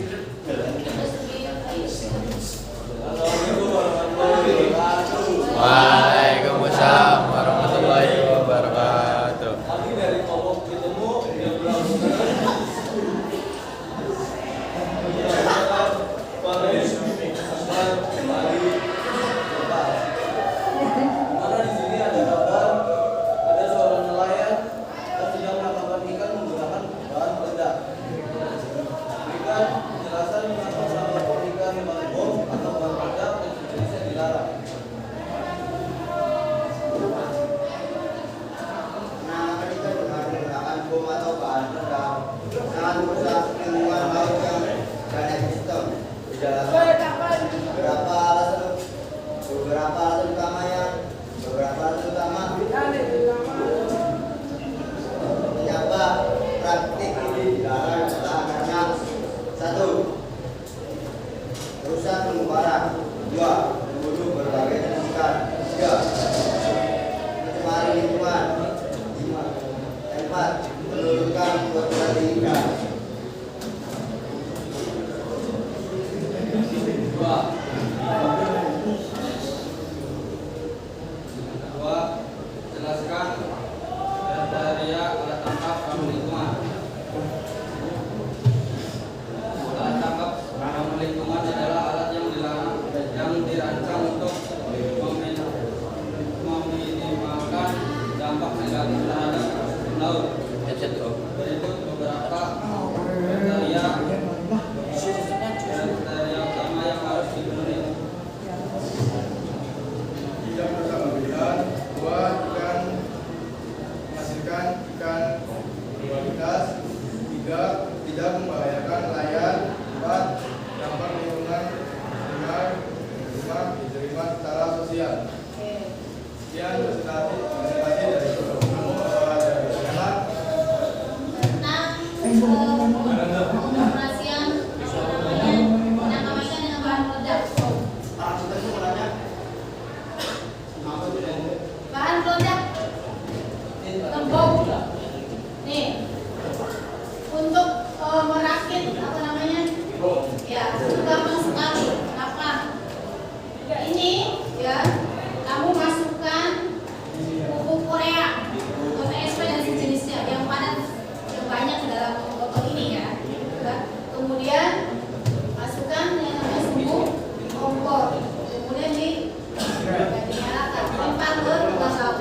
Waalaikumsalam warahmatullahi wabarakatuh. Kami dari kelompok ketemu yang karena di sini ada gambar, ada seorang nelayan yang sedang menangkap ikan menggunakan bahan peledak. Berikan penjelasan mengapa menangkap ikan dengan bom atau bahan peledak dan sejenisnya dilarang. dilarang adalah karena 1. Merusak terumbu karang. 2. Membunuh berbagai jenis ikan. 3. Mencemari lingkungan. 5. Dan 4. Menurunkan populasi ikan. 2. Jelaskan kriteria alat tangkap ramah lingkungan. Alat tangkap ramah lingkungan adalah alat yang dilarang yang dirancang untuk meminimalkan dampak negatif terhadap ekosistem laut. Berikut beberapa kriteria utama yang harus dipenuhi. Tidak merusak habitat. 2. Ikan menghasilkan ikan berkualitas. 3. Tidak membahayakan nelayan. 4. Dampak lingkungan. 5. Diterima secara sosial. Sekian presentasi dari Pengoperasian penangkapan ikan dengan bahan peledak. Bahan peledak gembok. Nih, untuk merakit apa namanya? Ya, gampang sekali. Apa? Ini ya, kamu masukkan pupuk Korea, PSP dan sejenisnya yang padat yang banyak ke dalam botol ini ya. Kemudian masukkan yang namanya sumbu kompor. Kemudian dinyalakan, lempar ke tengah laut.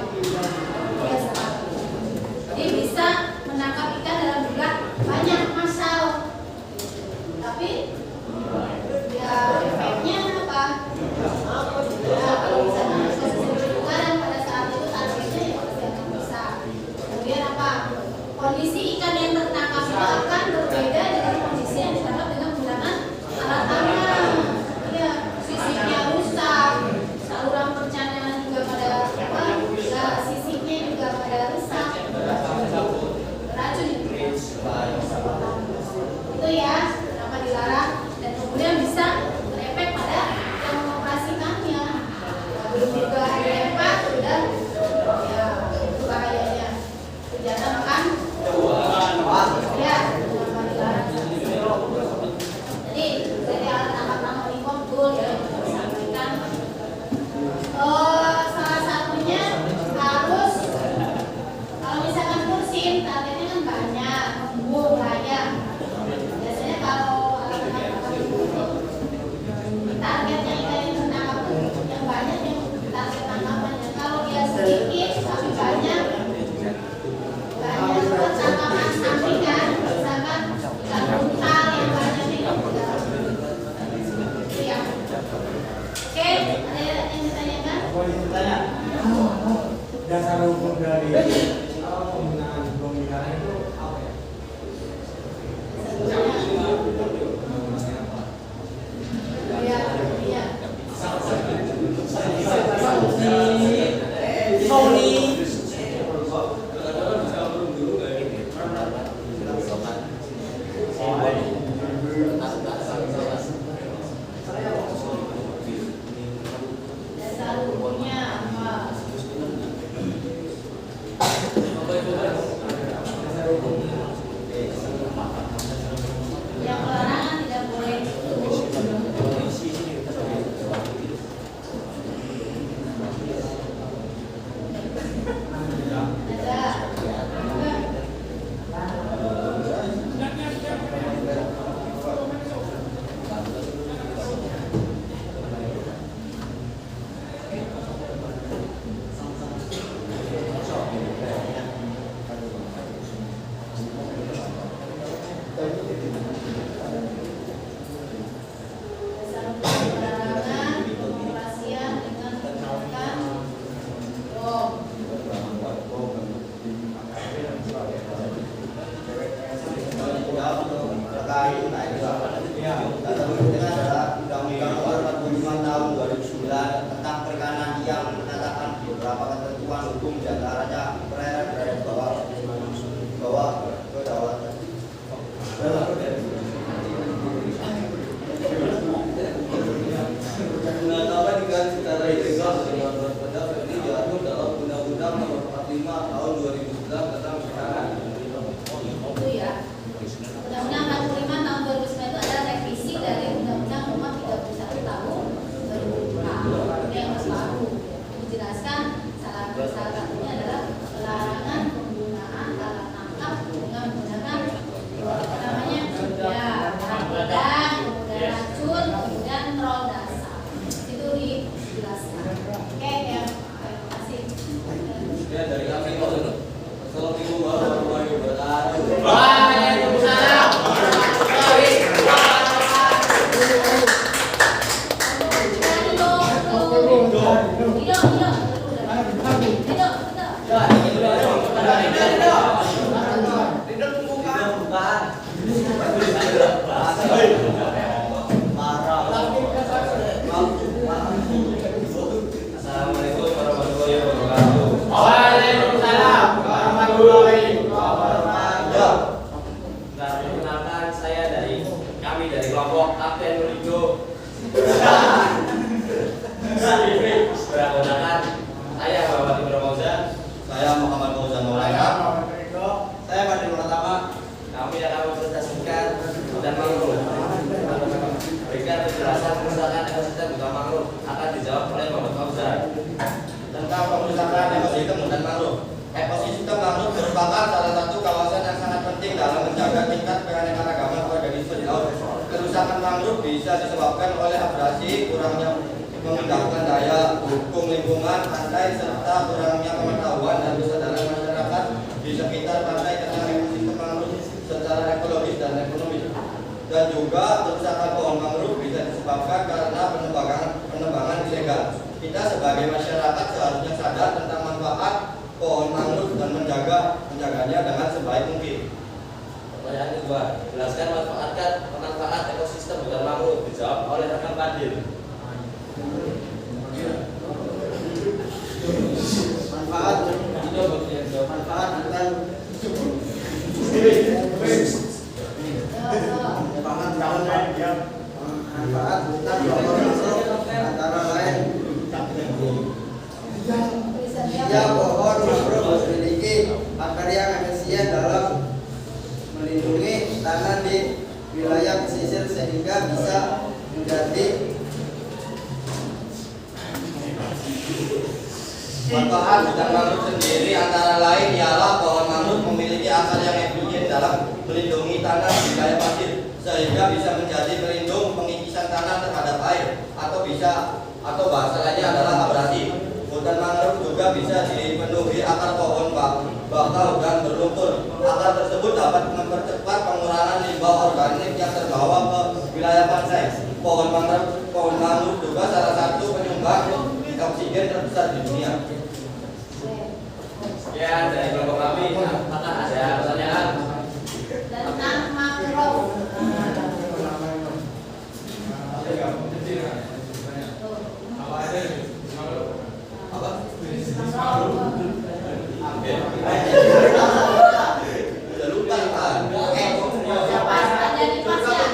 Jadi bisa menangkap ikan dalam jumlah banyak massal. Tapi ya efeknya apa? Ya, kalau misalnya kan pada saat itu targetnya ya pasti akan bisa. Kemudian apa? Kondisi ikan yang tertangkap itu akan berbeda dengan kondisi yang ditangkap dengan menggunakan alat tangkap. Ya, sisiknya rusak, saluran pencernaan juga pada apa? Ya, sisiknya juga pada rusak. Racun itu. Itu ya, kenapa dilarang dan kemudian bisa berefek pada yang mengoperasikannya. Belum juga dilempar sudah ya itu bahayanya. Kejahatan makan ya, kenapa dilarang. Jadi dari alat tangkap ramah lingkungan betul ya yang disampaikan. Salah satunya harus kalau misalkan kursin targetnya kan banyak, embung, layang. Biasanya kalau alat tangkap ramah lingkungan targetnya ikan yang tertangkap yang banyak yang target tangkapannya. Kalau dia sedikit tapi banyak tangkapan sampingan, misalkan ikan buntal yang banyak itu ya. Oke, ada yang ditanyakan? Dasar hukum dari penggunaan pemeliharaan itu apa ya? Iya, iya. Dasar hukumnya apa? Yang larangan tidak boleh ada. Assalamualaikum warahmatullahi wabarakatuh. Waalaikumsalam warahmatullahi wabarakatuh. Nah, perkenalkan saya kami dari kelompok Kapten Meligo. Beranggotakan saya Bapak Timur Fauzan. Saya Muhammad Fauzan Maulana. Saya Fadil Pratama. Kami akan mempresentasikan hutan mangrove. Berikan penjelasan kerusakan ekosistem hutan mangrove akan dijawab oleh Bapak Fauzan. Tentang kerusakan ekosistem hutan mangrove. Ekosistem mangrove merupakan salah satu kawasan yang sangat penting dalam menjaga tingkat keanekaragaman organisme di laut. Kerusakan mangrove bisa disebabkan oleh abrasi, kurangnya mengembangkan daya dukung lingkungan pantai, serta kurangnya pengetahuan dan kesadaran masyarakat di sekitar pantai tentang ekosistem mangrove secara ekologis dan ekonomis. Dan juga kerusakan pohon mangrove bisa disebabkan karena penebangan ilegal. Kita sebagai masyarakat seharusnya sadar tentang manfaat pohon mangrove dan menjaganya dengan sebaik mungkin. Pertanyaan kedua, jelaskan manfaat ekosistem hutan mangrove. Dijawab oleh rekan Fadil. Manfaat hutan antara lain ya, pohon mangrove memiliki akar yang efisien dalam melindungi tanah di wilayah pesisir sehingga bisa menjadi Manfaat hutan mangrove sendiri antara lain ialah pohon mangrove memiliki akar yang efisien dalam melindungi tanah di wilayah pasir sehingga bisa menjadi pelindung pengikisan tanah terhadap air atau bahasa lainnya adalah abrasi. Hutan mangrove juga bisa dipenuhi akar pohon bakau dan berlumpur. Akar tersebut dapat mempercepat pengurangan limbah organik yang terbawa ke wilayah pantai. Pohon mangrove juga salah satu penyumbang oksigen terbesar di dunia. Ya, dari kelompok kami, apakah ada pertanyaan? Tentang mangrove. Apa? Udah lupa kan? Ada di pas ya?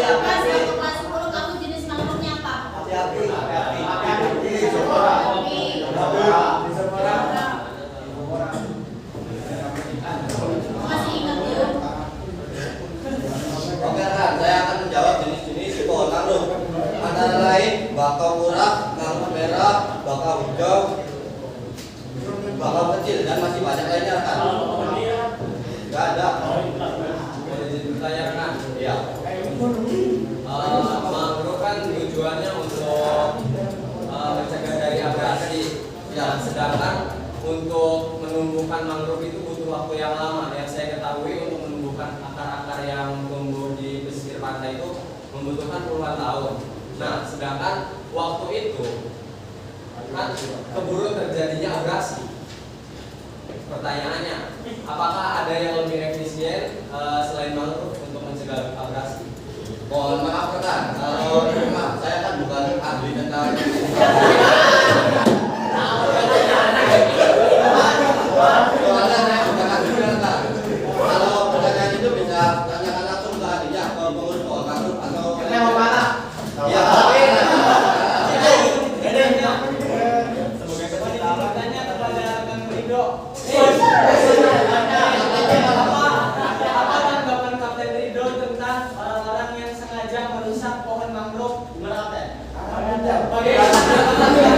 Kelas 1 kelas 10 kamu jenis mangrove-nya apa? Masih ingat ya? Oke kan, saya akan menjawab jenis-jenis pohon mangrove. Antara lain bakau murah, mangrove merah, bakau hijau, bakau kecil dan masih banyak lainnya kan? Gak ada. Pertanyaan kan? Ya. Mangrove kan tujuannya untuk mencegah dari abrasi. Ya, sedangkan untuk menumbuhkan mangrove itu butuh waktu yang lama. Yang saya ketahui untuk menumbuhkan akar-akar yang tumbuh di pesisir pantai itu membutuhkan puluhan tahun. Nah, sedangkan waktu itu kan keburu terjadinya abrasi. Pertanyaannya, apakah ada yang lebih efisien selain mangrove untuk mencegah abrasi? Mohon maaf rekan, kalau saya kan bukan ahli tentang soalnya saya bukan ahli rekan. Kalau pertanyaan itu bisa tanyakan langsung ke ahlinya, ke pengurus pohon mangrove atau ya. Sebagai peserta bertanya kepada Kang Rido. Apa tanggapan Kapten Rido tentang orang-orang yang sengaja merusak pohon mangrove? Bagaimana?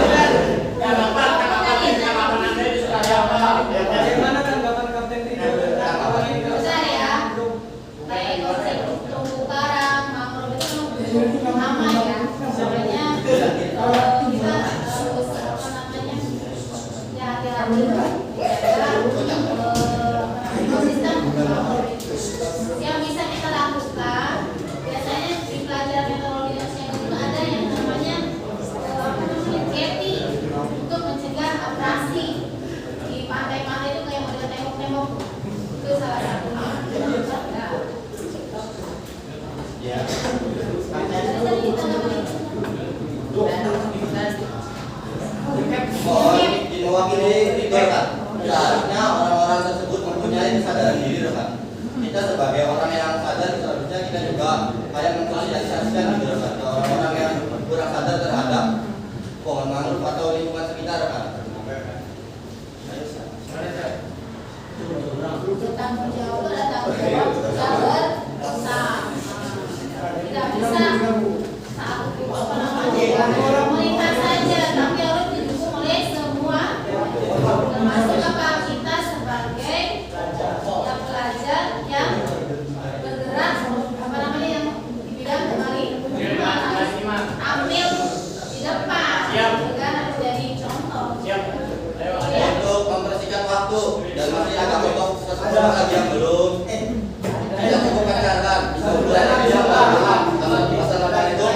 mewakili leader kan. Seharusnya orang-orang tersebut mempunyai kesadaran diri kan. Kita sebagai orang yang sadar seharusnya kita juga kayak mensosialisasikan gitu kan ke orang-orang yang kurang sadar terhadap pohon mangrove atau lingkungan sekitar kan. Tanggung jawab adalah tanggung jawab besar. Tidak bisa pemerintah saja, tapi harus didukung oleh semua, termasuk apa kita sebagai yang pelajar yang bergerak apa namanya yang di bidang kemarin ambil di depan, kan harus jadi contoh. Untuk membersihkan waktu dan masih ada untuk seseorang lagi yang belum tidak cukup mendengarkan mulai dari jam 8 masalah itu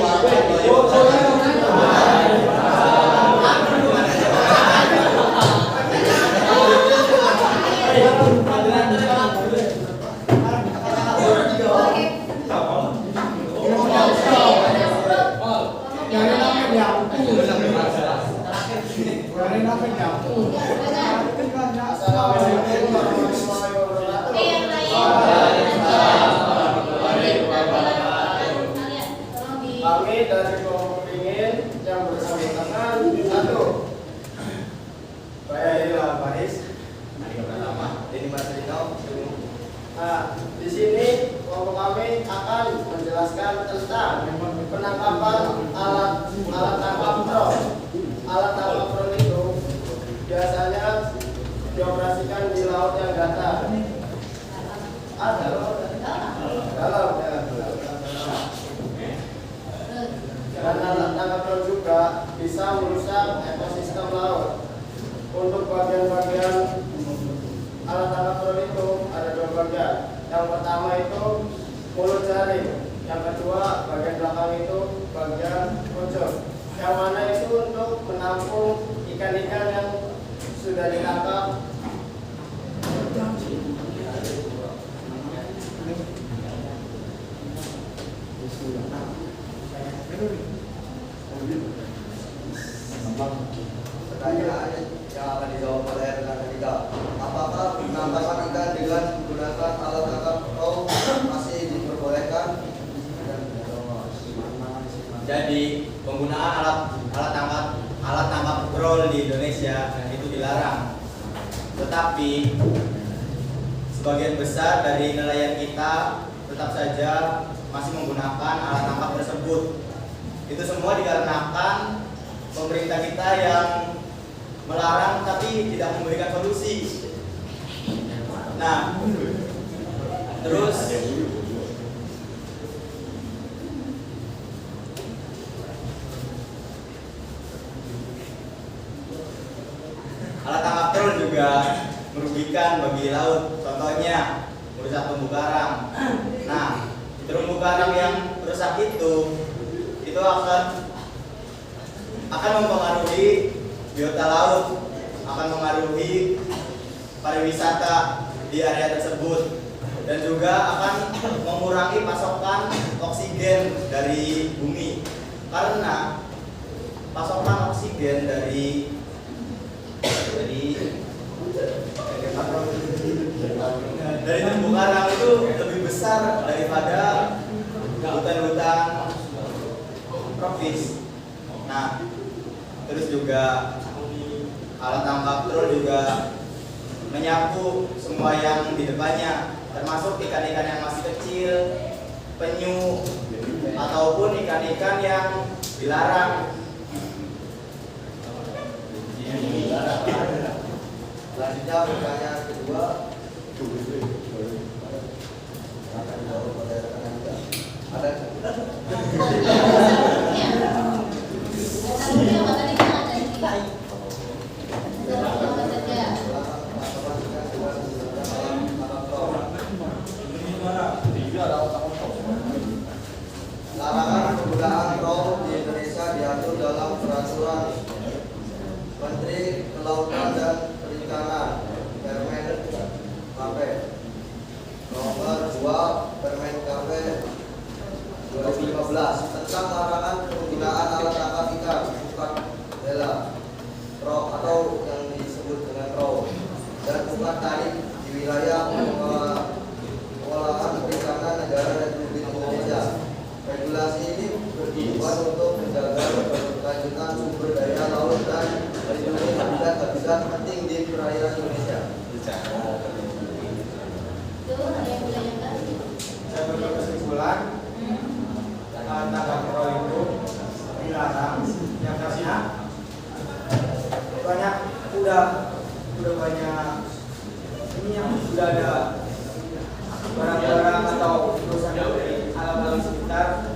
Kami dari kelompok ingin yang bersangkutan satu. Saya Ilham Faris. ini masih tahu. Nah, di sini kelompok kami akan menjelaskan tentang penangkapan alat tangkap drone. Alat tangkap drone itu biasanya dioperasikan di laut yang datar. Ada dalam ya. Dan alat tangkap drone juga bisa merusak ekosistem laut. Untuk bagian-bagian alat tangkap drone itu ada dua bagian. Yang pertama itu mulut jaring, yang kedua bagian belakang itu bagian pojok. Yang mana itu untuk menampung ikan-ikan yang sudah ditangkap. Pertanyaan yang akan dijawab oleh rekan ketiga. Apakah penangkapan ikan dengan menggunakan alat tangkap drone masih diperbolehkan? Jadi penggunaan alat tangkap drone di Indonesia itu dilarang. Tetapi sebagian besar dari nelayan kita tetap saja masih menggunakan alat tangkap tersebut. Itu semua dikarenakan pemerintah kita yang melarang tapi tidak memberikan solusi. Nah, terus alat tangkap drone juga merugikan bagi laut. Contohnya merusak terumbu karang. Nah, terumbu karang yang rusak itu akan mempengaruhi biota laut, akan mempengaruhi pariwisata di area tersebut, dan juga akan mengurangi pasokan oksigen dari bumi. Karena pasokan oksigen dari terumbu karang itu lebih besar daripada hutan-hutan tropis. Nah, terus juga alat tangkap drone juga menyapu semua yang di depannya, termasuk ikan-ikan yang masih kecil, penyu, ataupun ikan-ikan yang dilarang. Selanjutnya pertanyaan kedua. Ada larangan penggunaan drone di Indonesia diatur dalam peraturan Menteri Kelautan dan Perikanan Permen KP nomor 2 Permen KP 2015 tentang larangan penggunaan alat tangkap ikan bukan bela. dan melindungi habitat penting di perairan Indonesia. Itu ada yang ditanyakan? Saya berkesimpulan tangkap pro itu dilarang. Yang karena banyak udah banyak ini yang sudah ada barang-barang atau perusahaan dari alam-alam sekitar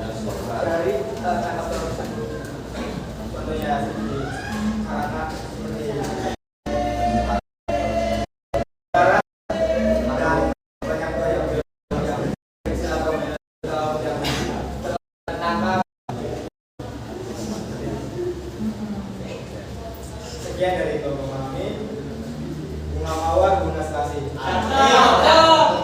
dari tangkap pro tersebut. Contohnya seperti karena seperti sekian dari Bapak kami, Bunga Mawar, Bunga Stasi. Mantap.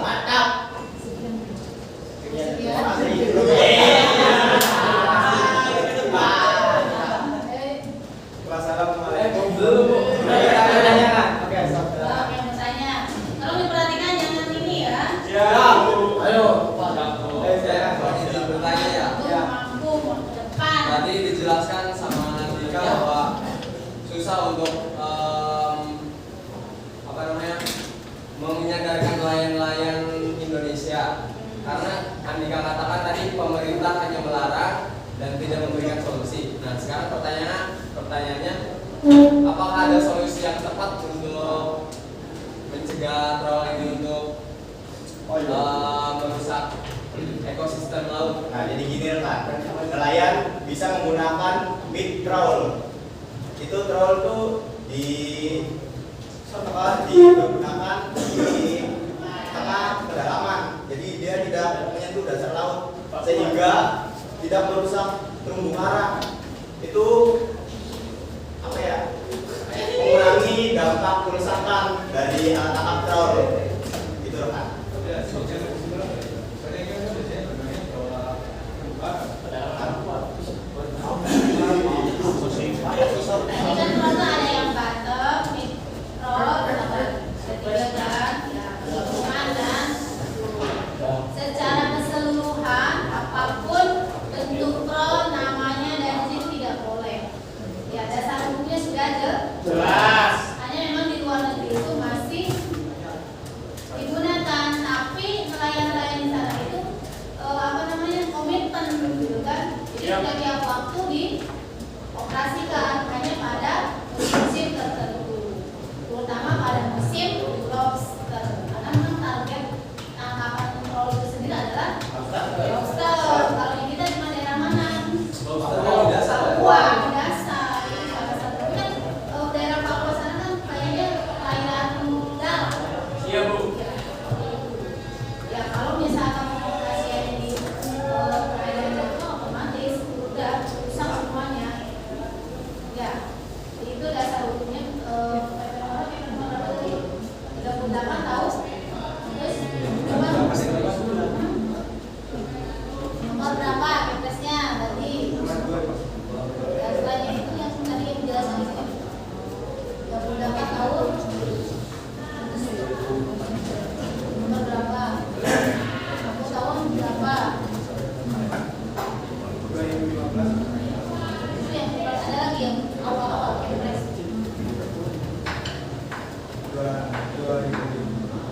Wassalamualaikum. Oke, Oke, mau tanya. Tolong diperhatikan jangan ini ya. ayo. Izin bertanya ya. Mampu mau ke depan. Tadi dijelaskan sama Dika bahwa susah untuk menyadarkan nelayan-nelayan Indonesia karena Andika katakan tadi pemerintah hanya melarang dan tidak memberikan solusi. Nah sekarang pertanyaannya apakah ada solusi yang tepat untuk mencegah trawl ini untuk merusak ekosistem laut? Nah, jadi gini kan, nelayan bisa menggunakan mid trawl. Itu trawl tuh digunakan di tengah kedalaman. Jadi dia tidak menyentuh dasar laut sehingga tidak merusak terumbu karang. Itu apa ya? Mengurangi dampak kerusakan dari alat tangkap trawl. Gitu kan. Tadi kan masa ada yang bottom, mikro, ketiga kan, ya, lingkungan dan secara keseluruhan apapun bentuk pro namanya dan jenis tidak boleh. Ya dasar hukumnya sudah ada. Jelas. Hanya memang di luar negeri itu masih digunakan, tapi nelayan-nelayan di sana itu komitmen gitu kan. Jadi setiap waktu dioperasikan hanya pada musim tertentu, terutama pada musim lobster. Karena memang target tangkapan trawl itu sendiri adalah lobster. Kalau di kita cuma daerah mana? Papua di dasar. Papua di dasar. Jadi salah satu kan daerah Papua sana kan kayaknya perairan darat. Iya Bu. Ya kalau misalkan operasinya di perairan darat otomatis udah rusak semuanya. Ya itu dasar hukumnya PP nomor 38 tahu. Terus nomor berapa PP-nya tadi? Dan selain itu yang tadi yang dijelaskan di sini 38 tahun. Nomor berapa? Aku tahun berapa? Itu yang ada lagi yang awal-awal Kepres. 2005.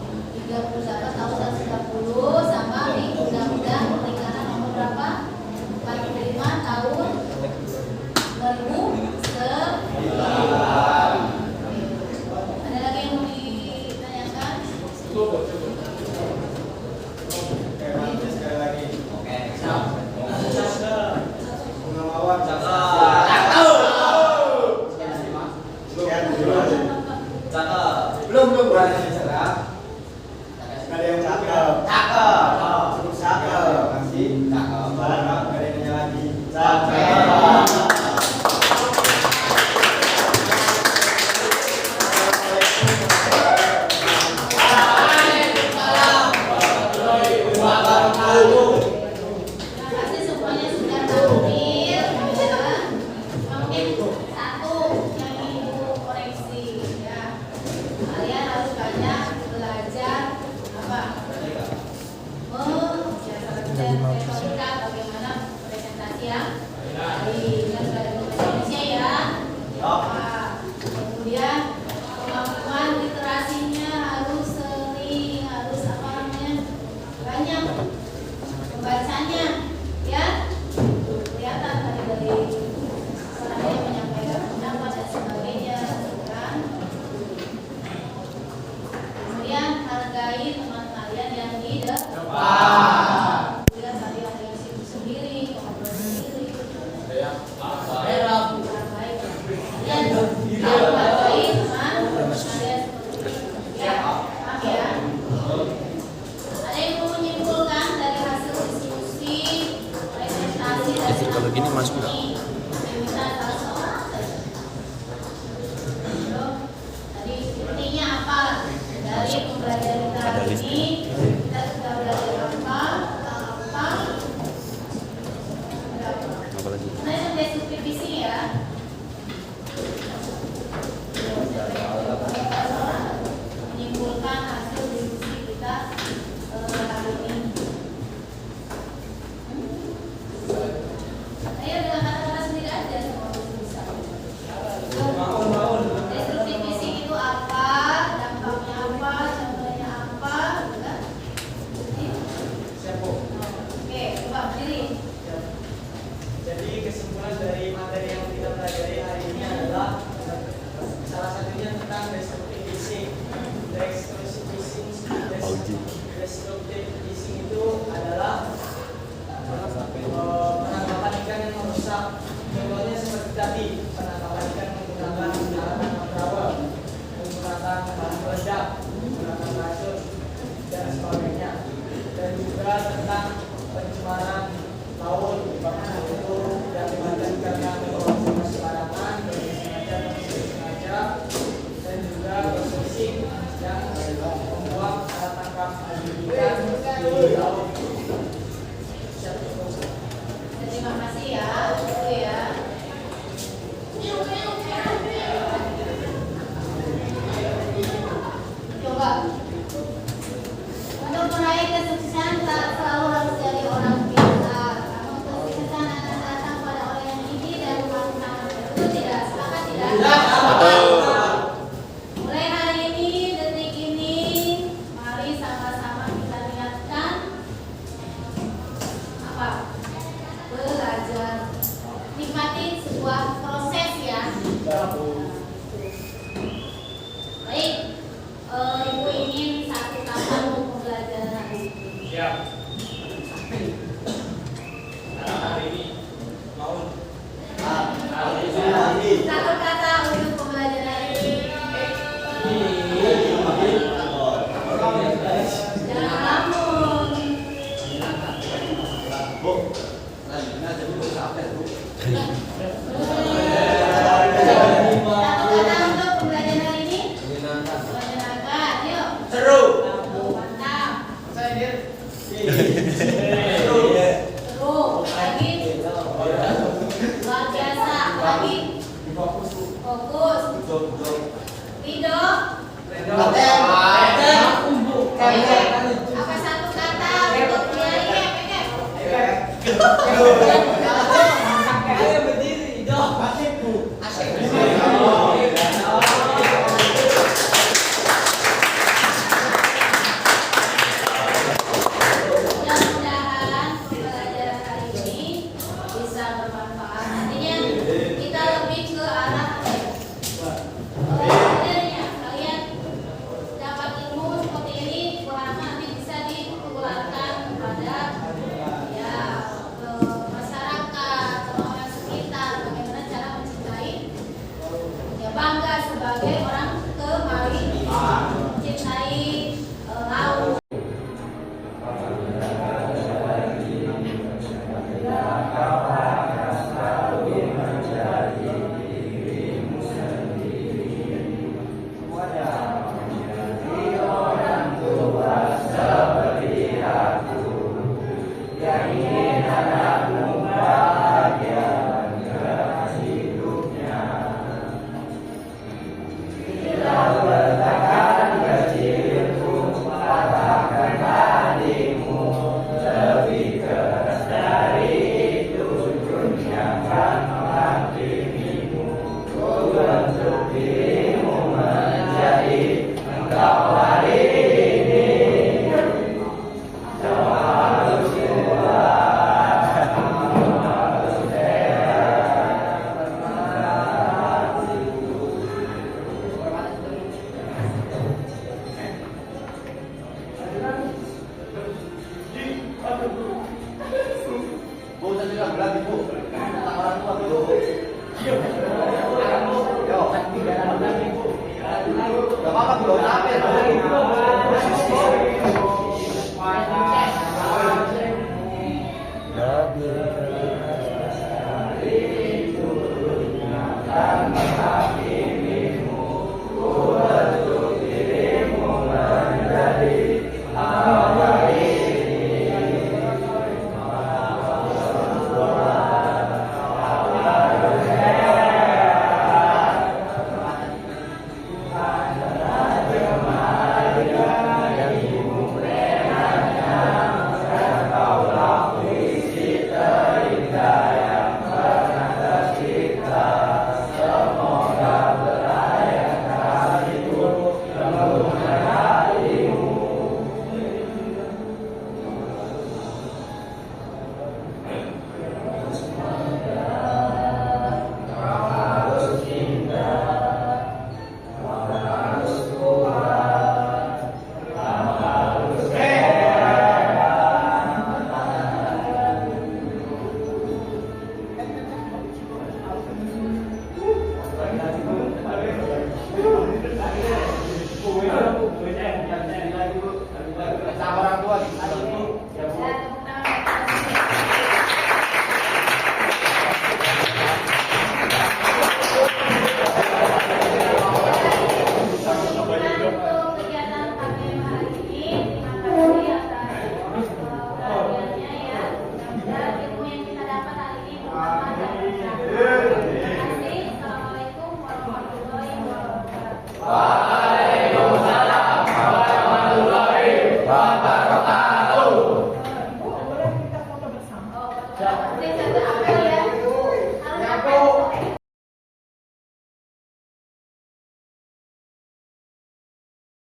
Mulai hari ini, detik ini, mari sama-sama kita niatkan apa? Belajar. Nikmati sebuah proses ya. Baik, Ibu ingin satu kata untuk pembelajaran hari ini. Siap. Hari ini mau Satu kata untuk pembelajaran hari ini. Jangan lamun. Bu, lanjutnya aja dulu sampai Bu. Satu kata untuk pembelajaran hari ini. Menyenangkan. Yuk. Seru. Mantap. Saya Seru. Lagi. Luar biasa. Lagi. Fokus. Ridho. Apa satu kata untuk menyanyi? Mudah-mudahan pembelajaran hari ini bisa bermanfaat. Nantinya kita lebih ke arah sebenarnya kalian dapat ilmu seperti ini, paham nanti bisa ditularkan kepada ya masyarakat, orang sekitar, bagaimana cara mencintai ya bangga sebagai orang kemari mencintai laut. Bu, saya bilang berani Bu. Tentang orang tua dulu. Yo, gak apa-apa Bu, capek Siap.